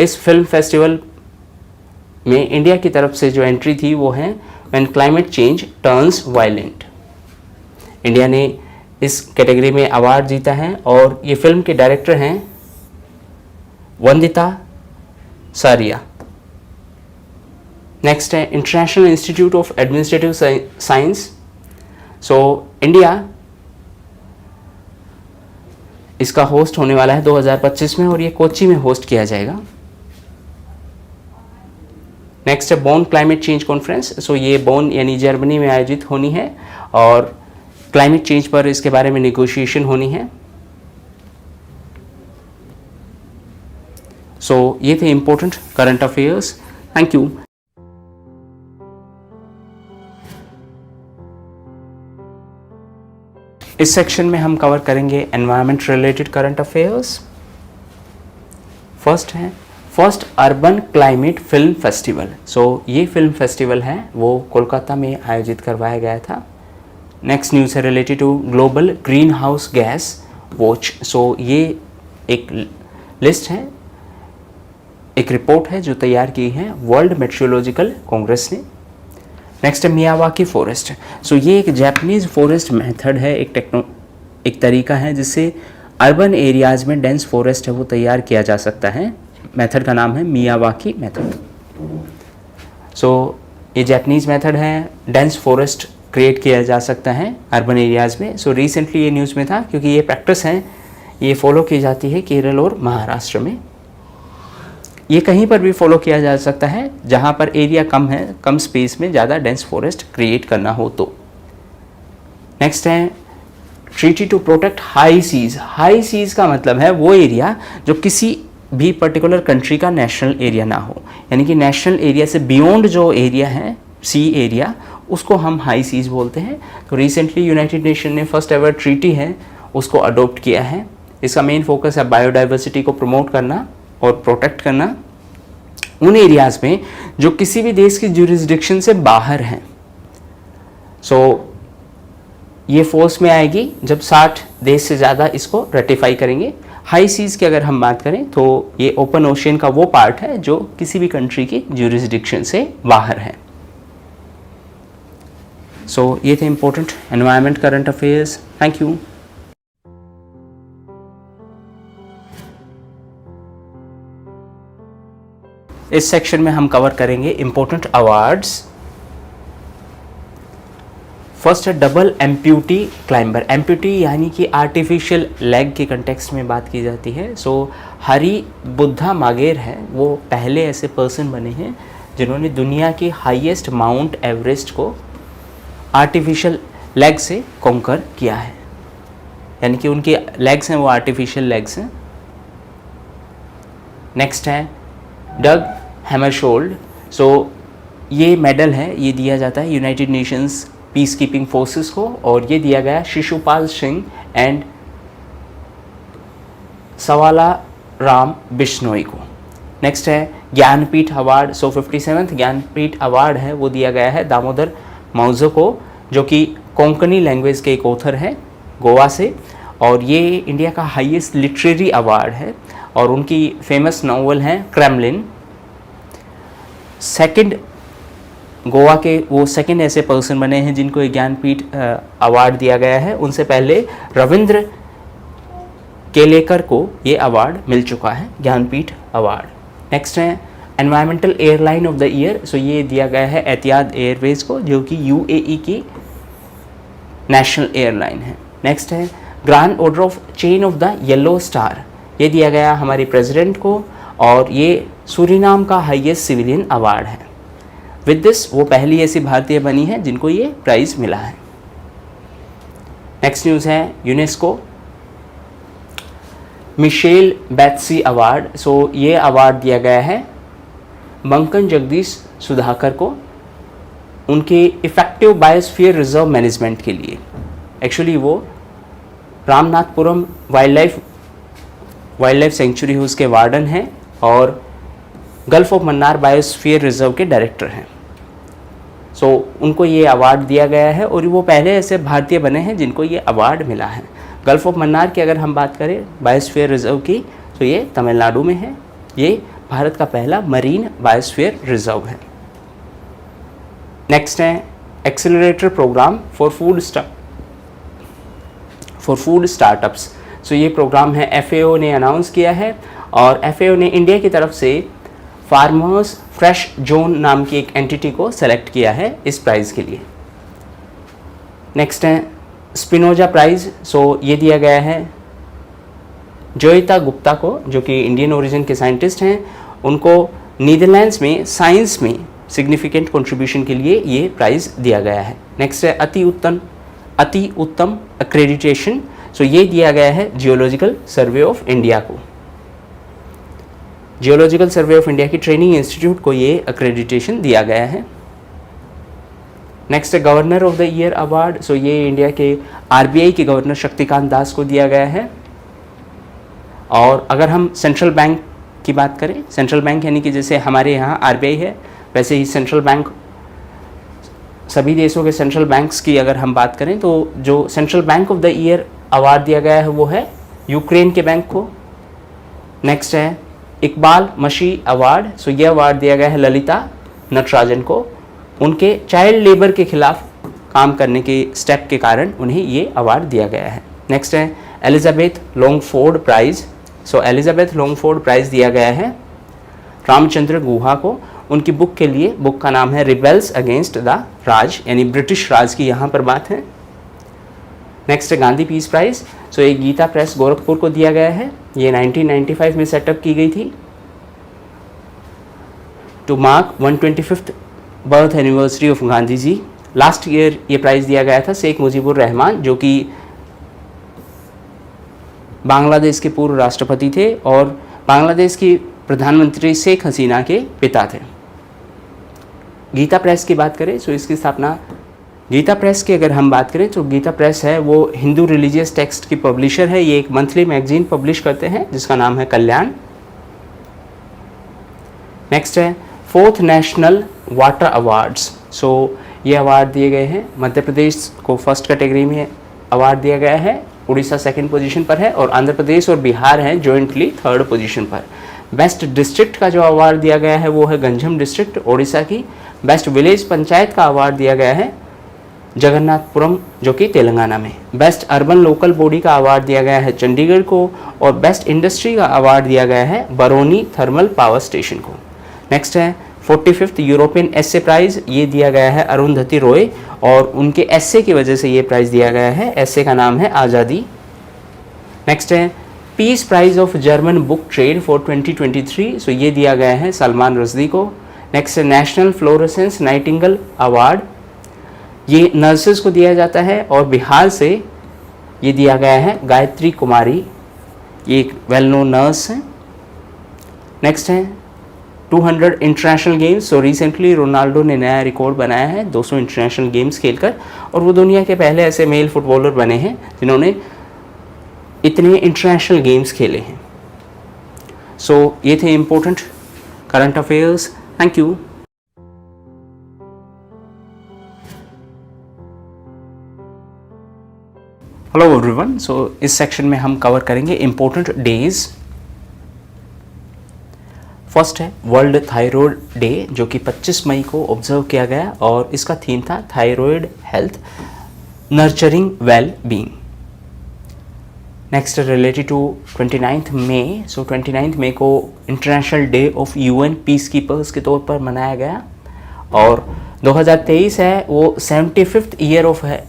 इस फिल्म फेस्टिवल में इंडिया की तरफ से जो एंट्री थी वो है when climate change turns violent. India ने इस कैटेगरी में अवार्ड जीता है और ये फिल्म के डायरेक्टर हैं वंदिता सारिया। नेक्स्ट है international institute of administrative science. So India इसका होस्ट होने वाला है 2025 में और ये कोच्चि में होस्ट किया जाएगा। नेक्स्ट है बोन क्लाइमेट चेंज कॉन्फ्रेंस। सो ये बोन यानी जर्मनी में आयोजित होनी है और क्लाइमेट चेंज पर इसके बारे में नेगोशिएशन होनी है। सो ये थे important current affairs. Thank you. इस सेक्शन में हम कवर करेंगे environment related current affairs. First urban climate film festival. So ये फिल्म फेस्टिवल है वो कोलकाता में आयोजित करवाया गया था। नेक्स्ट न्यूज़ है related to global green house gas watch. So ये एक लिस्ट है, एक रिपोर्ट है जो तैयार की है वर्ल्ड मेट्रोलॉजिकल कांग्रेस ने। नेक्स्ट है मियावाकी फॉरेस्ट। सो ये एक जापानीज फॉरेस्ट मेथड है, एक तरीका है जिससे अर्बन एरियाज़ में डेंस फॉरेस्ट है वो तैयार किया जा सकता है। मेथड का नाम है मियावाकी मेथड। सो ये जापानीज मेथड है, डेंस फॉरेस्ट क्रिएट किया जा सकता है अर्बन एरियाज़ में। सो रिसेंटली ये न्यूज़ में था क्योंकि ये प्रैक्टिस है, ये फॉलो की जाती है केरल और महाराष्ट्र में। ये कहीं पर भी फॉलो किया जा सकता है जहाँ पर एरिया कम है, कम स्पेस में ज़्यादा डेंस फॉरेस्ट क्रिएट करना हो तो। नेक्स्ट है treaty to protect high seas. High seas का मतलब है वो एरिया जो किसी भी पर्टिकुलर कंट्री का नेशनल एरिया ना हो, यानी कि नेशनल एरिया से बियॉन्ड जो एरिया है सी एरिया, उसको हम हाई सीज बोलते हैं। तो रिसेंटली यूनाइटेड नेशन ने फर्स्ट एवर ट्रीटी है उसको अडोप्ट किया है। इसका मेन फोकस है बायोडाइवर्सिटी को प्रमोट करना और प्रोटेक्ट करना उन एरियाज़ में जो किसी भी देश की ज्यूरिसडिक्शन से बाहर हैं। सो ये फोर्स में आएगी जब 60 देश से ज़्यादा इसको रेटिफाई करेंगे। हाई सीज़ की अगर हम बात करें तो ये ओपन ओशियन का वो पार्ट है जो किसी भी कंट्री की ज्यूरिसडिक्शन से बाहर है। सो ये थे important environment current affairs. Thank you. इस सेक्शन में हम कवर करेंगे इंपॉर्टेंट अवार्ड्स। फर्स्ट है डबल एम्प्यूटी क्लाइंबर। एम्प्यूटी यानी कि आर्टिफिशियल लेग के कंटेक्स्ट में बात की जाती है। सो हरी बुद्धा मागेर है, वो पहले ऐसे पर्सन बने हैं जिन्होंने दुनिया की हाईएस्ट माउंट एवरेस्ट को आर्टिफिशियल लेग से कॉन्कर किया है, यानी कि उनके लेग्स हैं वो आर्टिफिशियल लेग्स हैं। नेक्स्ट है डग हैमरशोल्ड। सो ये मेडल है, ये दिया जाता है United Nations peace keeping forces को, और ये दिया गया शिशुपाल सिंह एंड सवाला राम बिश्नोई को। नेक्स्ट है ज्ञानपीठ अवार्ड। सो 57th ज्ञानपीठ अवार्ड है वो दिया गया है दामोदर मौजो को, जो कि कोंकणी लैंग्वेज के एक ऑथर हैं गोवा से, और ये इंडिया का हाईएस्ट लिटरेरी अवार्ड है और उनकी फेमस नॉवल हैं क्रेमलिन। सेकंड गोवा के वो सेकंड ऐसे पर्सन बने हैं जिनको एक ज्ञानपीठ अवार्ड दिया गया है। उनसे पहले रविंद्र केलेकर को ये अवार्ड मिल चुका है, ज्ञानपीठ अवार्ड। नेक्स्ट है environmental airline of the year. So ये दिया गया है एतिहाद एयरवेज को, जो कि यूएई की नेशनल एयरलाइन है। नेक्स्ट है grand order of chain of the yellow star. ये दिया गया हमारे प्रेसिडेंट को, और ये सूरीनाम का हाईएस्ट सिविलियन अवार्ड है। विद दिस वो पहली ऐसी भारतीय बनी है जिनको ये प्राइज़ मिला है। नेक्स्ट न्यूज़ है यूनेस्को मिशेल बैत्सी अवार्ड। सो ये अवार्ड दिया गया है बंकन जगदीश सुधाकर को उनके इफ़ेक्टिव बायोस्फीयर रिजर्व मैनेजमेंट के लिए। एक्चुअली वो Ramanathapuram wild life sanctuary house के वार्डन हैं और gulf of Mannar biosphere reserve के डायरेक्टर हैं। सो उनको ये अवार्ड दिया गया है और वो पहले ऐसे भारतीय बने हैं जिनको ये अवार्ड मिला है। गल्फ ऑफ मन्नार की अगर हम बात करें बायोस्फीयर रिजर्व की, तो ये तमिलनाडु में है। ये भारत का पहला मरीन बायोस्फीयर रिजर्व है। नेक्स्ट है accelerator programme for food startups. So ये प्रोग्राम है FAO ने अनाउंस किया है, और FAO ने इंडिया की तरफ से फार्मर्स फ्रेश जोन नाम की एक एंटिटी को सेलेक्ट किया है इस प्राइज़ के लिए। नेक्स्ट है स्पिनोजा प्राइज़। सो ये दिया गया है जोयिता गुप्ता को, जो कि इंडियन ओरिजिन के साइंटिस्ट हैं। उनको नीदरलैंड्स में साइंस में सिग्निफिकेंट कंट्रीब्यूशन के लिए ये प्राइज़ दिया गया है। नेक्स्ट है अति उत्तम एक्रेडिटेशन। सो ये दिया गया है जियोलॉजिकल सर्वे ऑफ इंडिया को। जियोलॉजिकल सर्वे ऑफ इंडिया की ट्रेनिंग इंस्टीट्यूट को ये एक्रेडिटेशन दिया गया है। नेक्स्ट है governor of the year award. So ये इंडिया के RBI के गवर्नर शक्तिकांत दास को दिया गया है। और अगर हम सेंट्रल बैंक की बात करें, सेंट्रल बैंक यानी कि जैसे हमारे यहाँ RBI है, वैसे ही सेंट्रल बैंक सभी देशों के सेंट्रल बैंक्स की अगर हम बात करें, तो जो central bank of the year award दिया गया है वो है यूक्रेन के बैंक को। नेक्स्ट है इकबाल मशी अवार्ड। सो ये अवार्ड दिया गया है ललिता नटराजन को, उनके चाइल्ड लेबर के खिलाफ काम करने के स्टेप के कारण उन्हें ये अवार्ड दिया गया है। नेक्स्ट है एलिजाबेथ लॉन्गफोर्ड प्राइज़। सो एलिजाबेथ लॉन्गफोर्ड प्राइज़ दिया गया है रामचंद्र गुहा को, उनकी बुक के लिए। बुक का नाम है रिबेल्स अगेंस्ट द राज, यानी ब्रिटिश राज की यहाँ पर बात है। नेक्स्ट है गांधी पीस प्राइज़। सो ये गीता प्रेस गोरखपुर को दिया गया है। ये 1995 में सेटअप की गई थी to mark 125th birth anniversary of Gandhi ji. Last year ये प्राइज़ दिया गया था शेख मुजीबुर रहमान, जो कि बांग्लादेश के पूर्व राष्ट्रपति थे और बांग्लादेश की प्रधानमंत्री शेख हसीना के पिता थे। गीता प्रेस की बात करें तो इसकी स्थापना गीता प्रेस की अगर हम बात करें तो गीता प्रेस है वो हिंदू रिलीजियस टेक्स्ट की पब्लिशर है। ये एक मंथली मैगजीन पब्लिश करते हैं जिसका नाम है कल्याण। नेक्स्ट है 4th नेशनल वाटर अवार्ड्स। सो ये अवार्ड दिए गए हैं, मध्य प्रदेश को फर्स्ट कैटेगरी में अवार्ड दिया गया है, उड़ीसा सेकंड पोजीशन पर है और आंध्र प्रदेश और बिहार हैं जॉइंटली थर्ड पोजीशन पर। बेस्ट डिस्ट्रिक्ट का जो अवार्ड दिया गया है वो है गंजम डिस्ट्रिक्ट ओडिशा की। बेस्ट विलेज पंचायत का अवार्ड दिया गया है जगन्नाथपुरम जो कि तेलंगाना में। बेस्ट अर्बन लोकल बॉडी का अवार्ड दिया गया है चंडीगढ़ को और बेस्ट इंडस्ट्री का अवार्ड दिया गया है बरौनी थर्मल पावर स्टेशन को। नेक्स्ट है 45th यूरोपियन एस्से प्राइज, ये दिया गया है अरुंधति रॉय और उनके एस्से की वजह से ये प्राइज दिया गया है। एस्से का नाम है आज़ादी। नेक्स्ट है peace prize of German book trade for 2023, so ये दिया गया है सलमान रश्दी को। नेक्स्ट है नेशनल फ्लोरेसेंस नाइटिंगेल अवार्ड, ये नर्सेस को दिया जाता है और बिहार से ये दिया गया है गायत्री कुमारी, ये एक वेल नोन नर्स है। नेक्स्ट है 200 international games, so recently Ronaldo ने नया रिकॉर्ड बनाया है 200 इंटरनेशनल गेम्स खेलकर और वो दुनिया के पहले ऐसे मेल फुटबॉलर बने हैं जिन्होंने इतने इंटरनेशनल गेम्स खेले हैं। सो ये थे important current affairs. Thank you. Hello everyone, so इस सेक्शन में हम कवर करेंगे इम्पोर्टेंट डेज। फर्स्ट है वर्ल्ड थायराइड डे जो कि 25 मई को ऑब्जर्व किया गया और इसका थीम था thyroid health nurturing well being. Next related to 29th मई, सो 29th मई को international day of UN peacekeepers के तौर पर मनाया गया और 2023 है वो 75th ईयर ऑफ है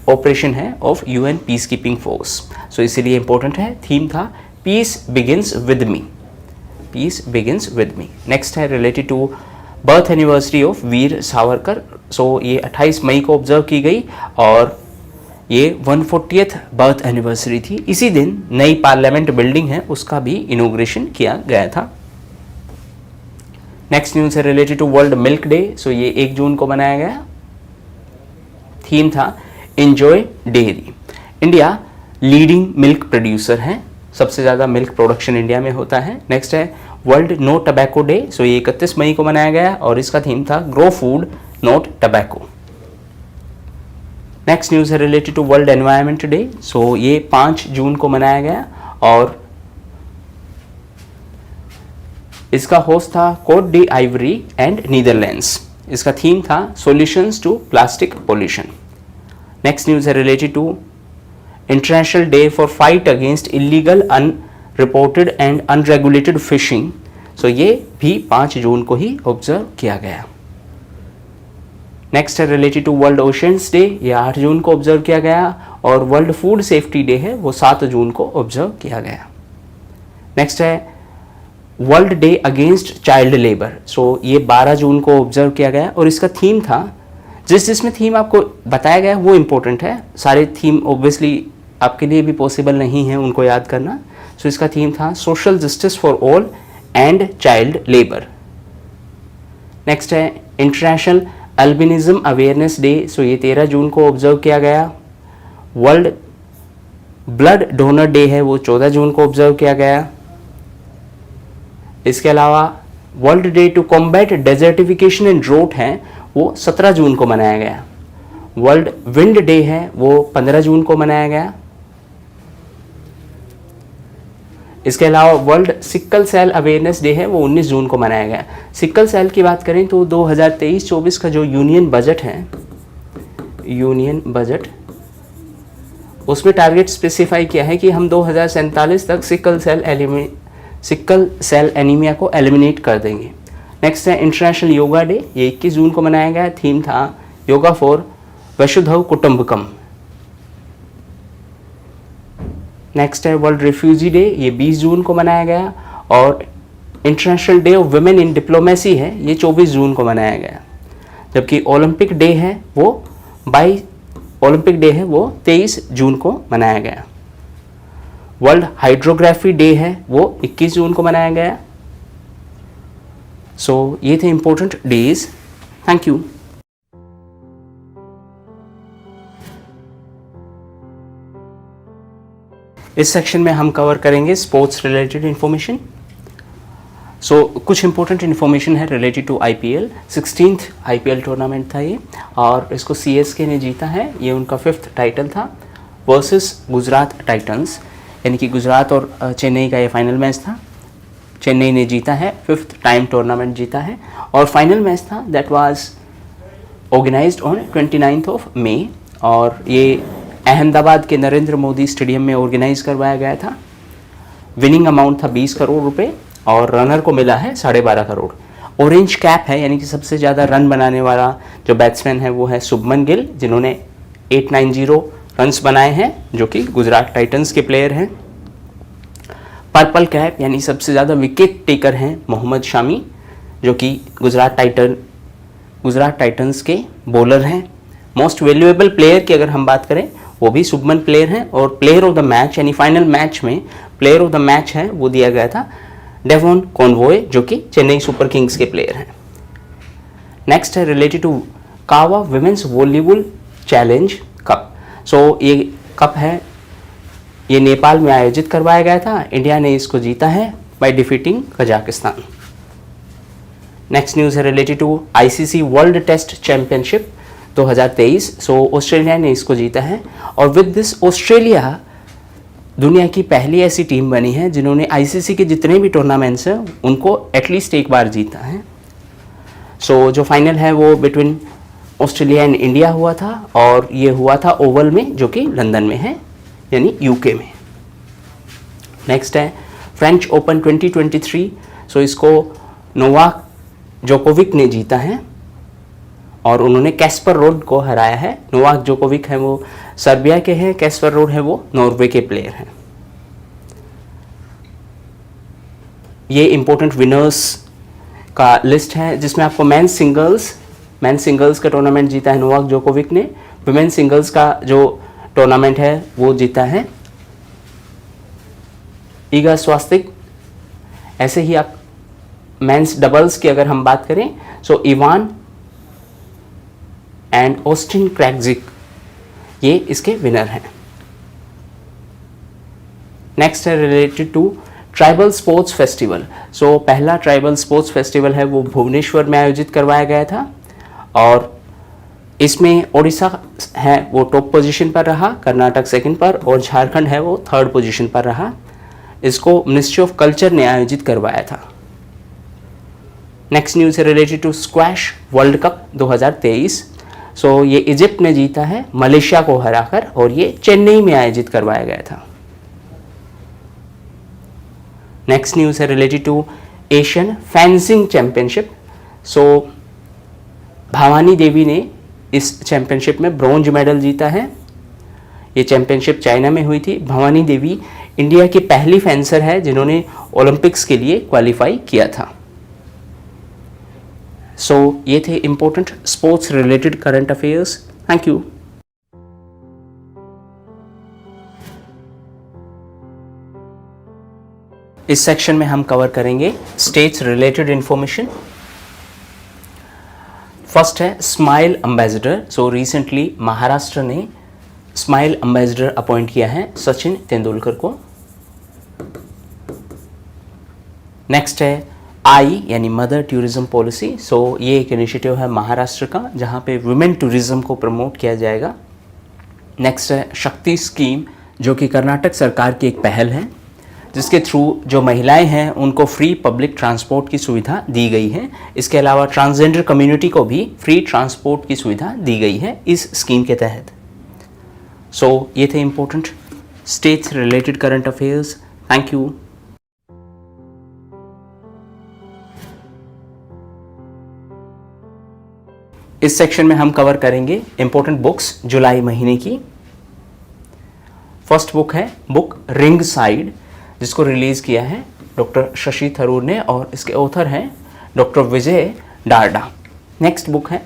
ऑपरेशन है of UN peace keeping force, so इसीलिए इंपॉर्टेंट है। थीम था peace begins with me, peace begins with me. Next है related to birth anniversary of Veer Savarkar, so ये 28 मई को ऑब्जर्व की गई और ये 140th बर्थ एनिवर्सरी थी। इसी दिन नई पार्लियामेंट बिल्डिंग है उसका भी इनॉग्रेशन किया गया था। नेक्स्ट न्यूज़ है related to world milk day, so ये 1 जून को मनाया गया। थीम था enjoy dairy. India leading milk producer है, सबसे ज़्यादा मिल्क प्रोडक्शन इंडिया में होता है। नेक्स्ट है world no tobacco day, so ये 31 मई को मनाया गया और इसका थीम था grow food not tobacco. Next news है related to world environment day, so ये 5 जून को मनाया गया और इसका होस्ट था Cote d Ivoire and Netherlands. इसका थीम था solutions to plastic pollution. Next news है related to international day for fight against illegal unreported and unregulated fishing, so ये भी 5 जून को ही ऑब्जर्व किया गया। नेक्स्ट है related to world oceans day, ये 8 जून को ऑब्जर्व किया गया और वर्ल्ड फूड सेफ्टी डे है वो 7 जून को ऑब्जर्व किया गया। नेक्स्ट है world day against child labour, so ये 12 जून को ऑब्जर्व किया गया और इसका थीम था जिसमें थीम आपको बताया गया वो इम्पोर्टेंट है, सारे थीम ऑब्वियसली आपके लिए भी पॉसिबल नहीं है उनको याद करना। सो इसका थीम था social justice for all and child labour. Next है international albinism awareness day, so ये 13 जून को ऑब्जर्व किया गया। वर्ल्ड ब्लड डोनर डे है वो 14 जून को ऑब्जर्व किया गया। इसके अलावा world day to combat desertification and drought है वो 17 जून को मनाया गया। वर्ल्ड विंड डे है वो 15 जून को मनाया गया। इसके अलावा world sickle cell awareness day है वो 19 जून को मनाया गया। सिक्कल सेल की बात करें तो 2023-24 का जो यूनियन बजट है, यूनियन बजट उसमें टारगेट स्पेसिफाई किया है कि हम 2047 तक सिक्कल सेल एनीमिया को एलिमिनेट कर देंगे। नेक्स्ट है इंटरनेशनल योगा डे, ये 21 जून को मनाया गया। थीम था योगा फॉर वसुधैव कुटुंबकम। नेक्स्ट है वर्ल्ड रिफ्यूजी डे, ये 20 जून को मनाया गया और international day of women in diplomacy है ये 24 जून को मनाया गया। जबकि ओलंपिक डे है वो 23 जून को मनाया गया। वर्ल्ड हाइड्रोग्राफी डे है वो 21 जून को मनाया गया। सो ये थे इंपॉर्टेंट डेज। Thank you. इस सेक्शन में हम कवर करेंगे स्पोर्ट्स रिलेटेड इन्फॉर्मेशन। सो कुछ इंपॉर्टेंट इन्फॉर्मेशन है related to IPL. 16th IPL tournament था ये और इसको सीएसके ने जीता है। ये उनका 5th टाइटल था वर्सेस गुजरात टाइटंस, यानी कि गुजरात और चेन्नई का ये फाइनल मैच था। चेन्नई ने जीता है, 5th टाइम टूर्नामेंट जीता है। और फाइनल मैच था that was organised on 29th of मई और ये अहमदाबाद के नरेंद्र मोदी स्टेडियम में ऑर्गेनाइज करवाया गया था। विनिंग अमाउंट था 20 करोड़ रुपए और रनर को मिला है 12.5 करोड़। ऑरेंज कैप है, यानी कि सबसे ज़्यादा रन बनाने वाला जो बैट्समैन है वो है शुभमन गिल, जिन्होंने 890 रन्स बनाए हैं, जो कि गुजरात टाइटंस के प्लेयर हैं। पर्पल कैप यानी सबसे ज़्यादा विकेट टेकर हैं मोहम्मद शामी, जो कि गुजरात टाइटंस के बॉलर हैं। मोस्ट वैल्यूएबल प्लेयर की अगर हम बात करें वो भी शुभमन प्लेयर हैं। और प्लेयर ऑफ द मैच यानी फाइनल मैच में प्लेयर ऑफ द मैच है वो दिया गया था डेवॉन कॉनवॉय, जो कि चेन्नई सुपर किंग्स के प्लेयर हैं। नेक्स्ट है रिलेटेड टू कावा विमेंस वॉलीबॉल चैलेंज कप। सो ये कप है, ये नेपाल में आयोजित करवाया गया था। इंडिया ने इसको जीता है by defeating Kazakhstan. Next news है related to ICC world test championship 2023। So Australia ने इसको जीता है और विद दिस ऑस्ट्रेलिया दुनिया की पहली ऐसी टीम बनी है जिन्होंने आईसीसी के जितने भी टूर्नामेंट्स हैं उनको एटलीस्ट एक बार जीता है। सो जो फाइनल है वो बिटवीन ऑस्ट्रेलिया एंड इंडिया हुआ था और ये हुआ था ओवल में, जो कि लंदन में है, यानी यूके में। नेक्स्ट है फ्रेंच ओपन 2023। सो इसको नोवाक जोकोविक ने जीता है और उन्होंने कैस्पर रोड को हराया है। नोवाक जोकोविक है वो सर्बिया के हैं, कैस्पर रोड है वो नॉर्वे के प्लेयर हैं। ये इंपॉर्टेंट विनर्स का लिस्ट है जिसमें आपको मेंस सिंगल्स का टूर्नामेंट जीता है नोवाक जोकोविक ने। विमेन सिंगल्स का जो टूर्नामेंट है वो जीता है ईगा स्वास्तिक। ऐसे ही आप मेंस डबल्स की अगर हम बात करें so Ivan and Austin Krajicek ये इसके विनर हैं। नेक्स्ट है related to tribal sports festival. So पहला ट्राइबल स्पोर्ट्स फेस्टिवल है वो भुवनेश्वर में आयोजित करवाया गया था और इसमें ओडिशा है वो टॉप पोजीशन पर रहा, कर्नाटक सेकंड पर और झारखंड है वो 3rd पोजीशन पर रहा। इसको मिनिस्ट्री ऑफ कल्चर ने आयोजित करवाया था। नेक्स्ट न्यूज़ है related to squash world cup 2023। So ये इजिप्ट ने जीता है मलेशिया को हराकर और ये चेन्नई में आयोजित करवाया गया था। नेक्स्ट न्यूज़ है related to Asian fencing championship. So Bhavani Devi ने इस चैंपियनशिप में ब्रॉन्ज मेडल जीता है। ये चैंपियनशिप चाइना में हुई थी। भवानी देवी इंडिया की पहली फेंसर है जिन्होंने ओलंपिक्स के लिए क्वालिफाई किया था। सो ये थे important sports related current affairs. Thank you. इस सेक्शन में हम कवर करेंगे स्टेट्स रिलेटेड इंफॉर्मेशन। फर्स्ट है smile ambassador. So recently Maharashtra ने स्माइल एम्बेसडर अपॉइंट किया है सचिन तेंदुलकर को। नेक्स्ट है आई यानी मदर टूरिज्म पॉलिसी। सो ये एक इनिशिएटिव है महाराष्ट्र का जहाँ पे वुमेन टूरिज्म को प्रमोट किया जाएगा। नेक्स्ट है शक्ति स्कीम, जो कि कर्नाटक सरकार की एक पहल है जिसके थ्रू जो महिलाएं हैं उनको फ्री पब्लिक ट्रांसपोर्ट की सुविधा दी गई है। इसके अलावा ट्रांसजेंडर कम्युनिटी को भी फ्री ट्रांसपोर्ट की सुविधा दी गई है इस स्कीम के तहत। सो ये थे important states related current affairs. Thank you. इस सेक्शन में हम कवर करेंगे इंपॉर्टेंट बुक्स जुलाई महीने की। फर्स्ट बुक है बुक रिंग साइड, जिसको रिलीज किया है डॉक्टर शशि थरूर ने और इसके ऑथर हैं डॉक्टर विजय डारडा। नेक्स्ट बुक है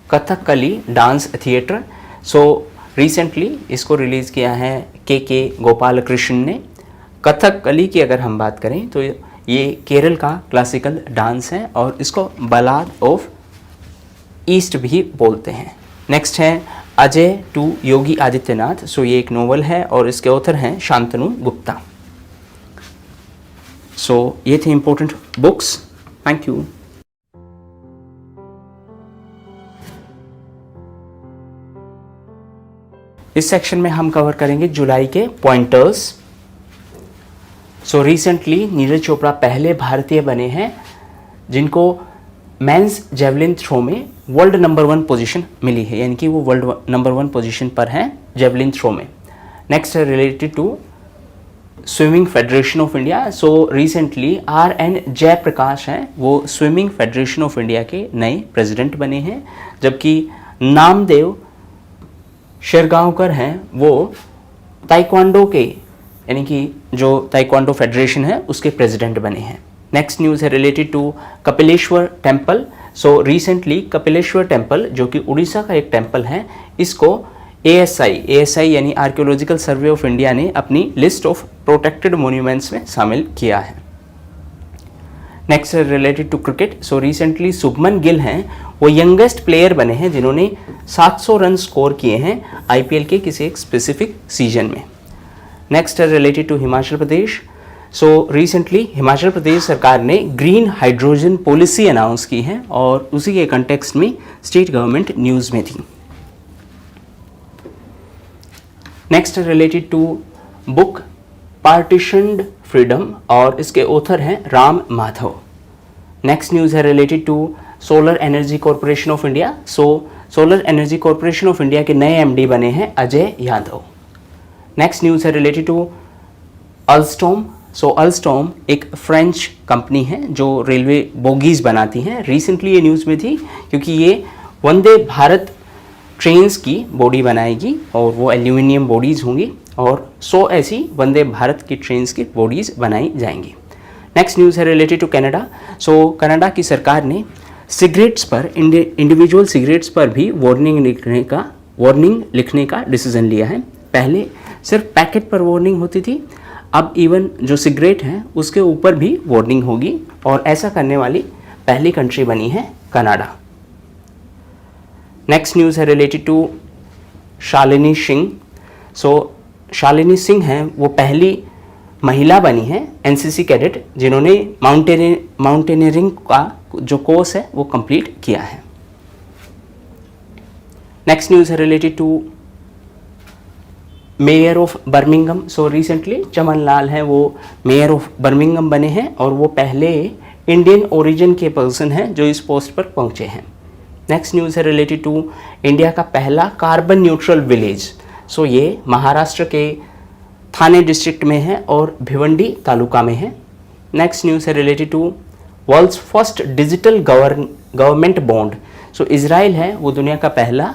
Kathakali dance theatre. So recently इसको रिलीज़ किया है के गोपाल कृष्ण ने। कथकली की अगर हम बात करें तो ये केरल का क्लासिकल डांस है और इसको बलाद ऑफ ईस्ट भी बोलते हैं। नेक्स्ट है अजय टू योगी आदित्यनाथ। सो ये एक नोवेल है और इसके ऑथर हैं शांतनु गुप्ता। सो ये थे इंपॉर्टेंट बुक्स। Thank you. इस सेक्शन में हम कवर करेंगे जुलाई के pointers. So recently Neeraj Chopra पहले भारतीय बने हैं जिनको मेंस जेवलिन थ्रो में वर्ल्ड नंबर 1 पोजीशन मिली है, यानी कि वो वर्ल्ड नंबर 1 पोजीशन पर हैं जेवलिन थ्रो में। नेक्स्ट है related to swimming federation of India. So recently RN Jayaprakash हैं, वो स्विमिंग फेडरेशन ऑफ इंडिया के नए प्रेसिडेंट बने हैं, जबकि नामदेव शिरगांवकर हैं, वो ताइक्वांडो के, यानी कि जो ताइक्वांडो फेडरेशन है उसके प्रेसिडेंट बने हैं। नेक्स्ट न्यूज़ है related to Kapileshwar temple. So recently Kapileshwar temple, जो कि उड़ीसा का एक टेम्पल है, इसको ASI यानी आर्कियोलॉजिकल सर्वे ऑफ इंडिया ने अपनी लिस्ट ऑफ प्रोटेक्टेड मॉन्यूमेंट्स में शामिल किया है। नेक्स्ट है related to cricket. So recently Shubman Gill हैं, वो यंगेस्ट प्लेयर बने हैं जिन्होंने 700 रन स्कोर किए हैं IPL के किसी एक स्पेसिफिक सीजन में। नेक्स्ट है related to Himachal Pradesh. So recently Himachal Pradesh सरकार ने ग्रीन हाइड्रोजन पॉलिसी अनाउंस की है और उसी के कंटेक्स्ट में स्टेट गवर्नमेंट न्यूज़ में थी। Next related to book partitioned freedom और इसके ऑथर हैं राम माधव। नेक्स्ट न्यूज़ है related to solar energy corporation of India. So solar energy corporation of India के नए MD बने हैं अजय यादव। नेक्स्ट न्यूज़ है related to Alstom. So Alstom एक फ्रेंच कंपनी है जो रेलवे बोगीज़ बनाती हैं। रिसेंटली ये न्यूज़ में थी क्योंकि ये वंदे भारत ट्रेन्स की बॉडी बनाएगी और वो एल्यूमिनियम बॉडीज़ होंगी और 100 ऐसी वंदे भारत की ट्रेन्स की बॉडीज़ बनाई जाएंगी। नेक्स्ट न्यूज़ है related to Canada. So Canada की सरकार ने सिगरेट्स पर, इंडिविजुअल सिगरेट्स पर भी वार्निंग लिखने का डिसीजन लिया है। पहले सिर्फ पैकेट पर वार्निंग होती थी, अब इवन जो सिगरेट है उसके ऊपर भी वार्निंग होगी और ऐसा करने वाली पहली कंट्री बनी है कनाडा। नेक्स्ट न्यूज़ है रिलेटेड टू शालिनी सिंह। सो शालिनी सिंह हैं, वो पहली महिला बनी हैं NCC कैडेट जिन्होंने माउंटेनियरिंग का जो कोर्स है वो कंप्लीट किया है। नेक्स्ट न्यूज़ है related to mayor of Birmingham. So recently Chaman Lal हैं, वो मेयर ऑफ बर्मिंघम बने हैं और वो पहले इंडियन ओरिजिन के पर्सन हैं जो इस पोस्ट पर पहुंचे हैं। नेक्स्ट न्यूज़ है रिलेटेड टू इंडिया का पहला कार्बन न्यूट्रल विलेज। सो ये महाराष्ट्र के थाने डिस्ट्रिक्ट में है और भिवंडी तालुका में है। नेक्स्ट न्यूज़ है related to world's first digital government bond. So Israel है, वो दुनिया का पहला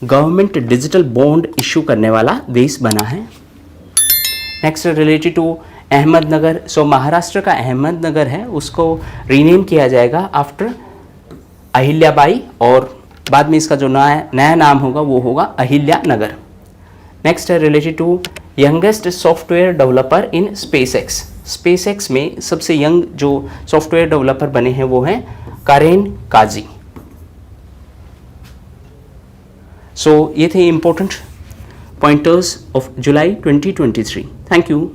गवर्नमेंट डिजिटल बॉन्ड इशू करने वाला देश बना है। Next related to Ahmednagar. So Maharashtra का अहमदनगर है, उसको रीनेम किया जाएगा आफ्टर अहिल्याबाई और बाद में इसका जो नया नाम होगा वो होगा अहिल्या नगर। नेक्स्ट है related to youngest software developer in SpaceX. SpaceX में सबसे यंग जो सॉफ्टवेयर डेवलपर बने हैं वो हैं कारेन काजी। सो ये थे important pointers of July 2023। Thank you.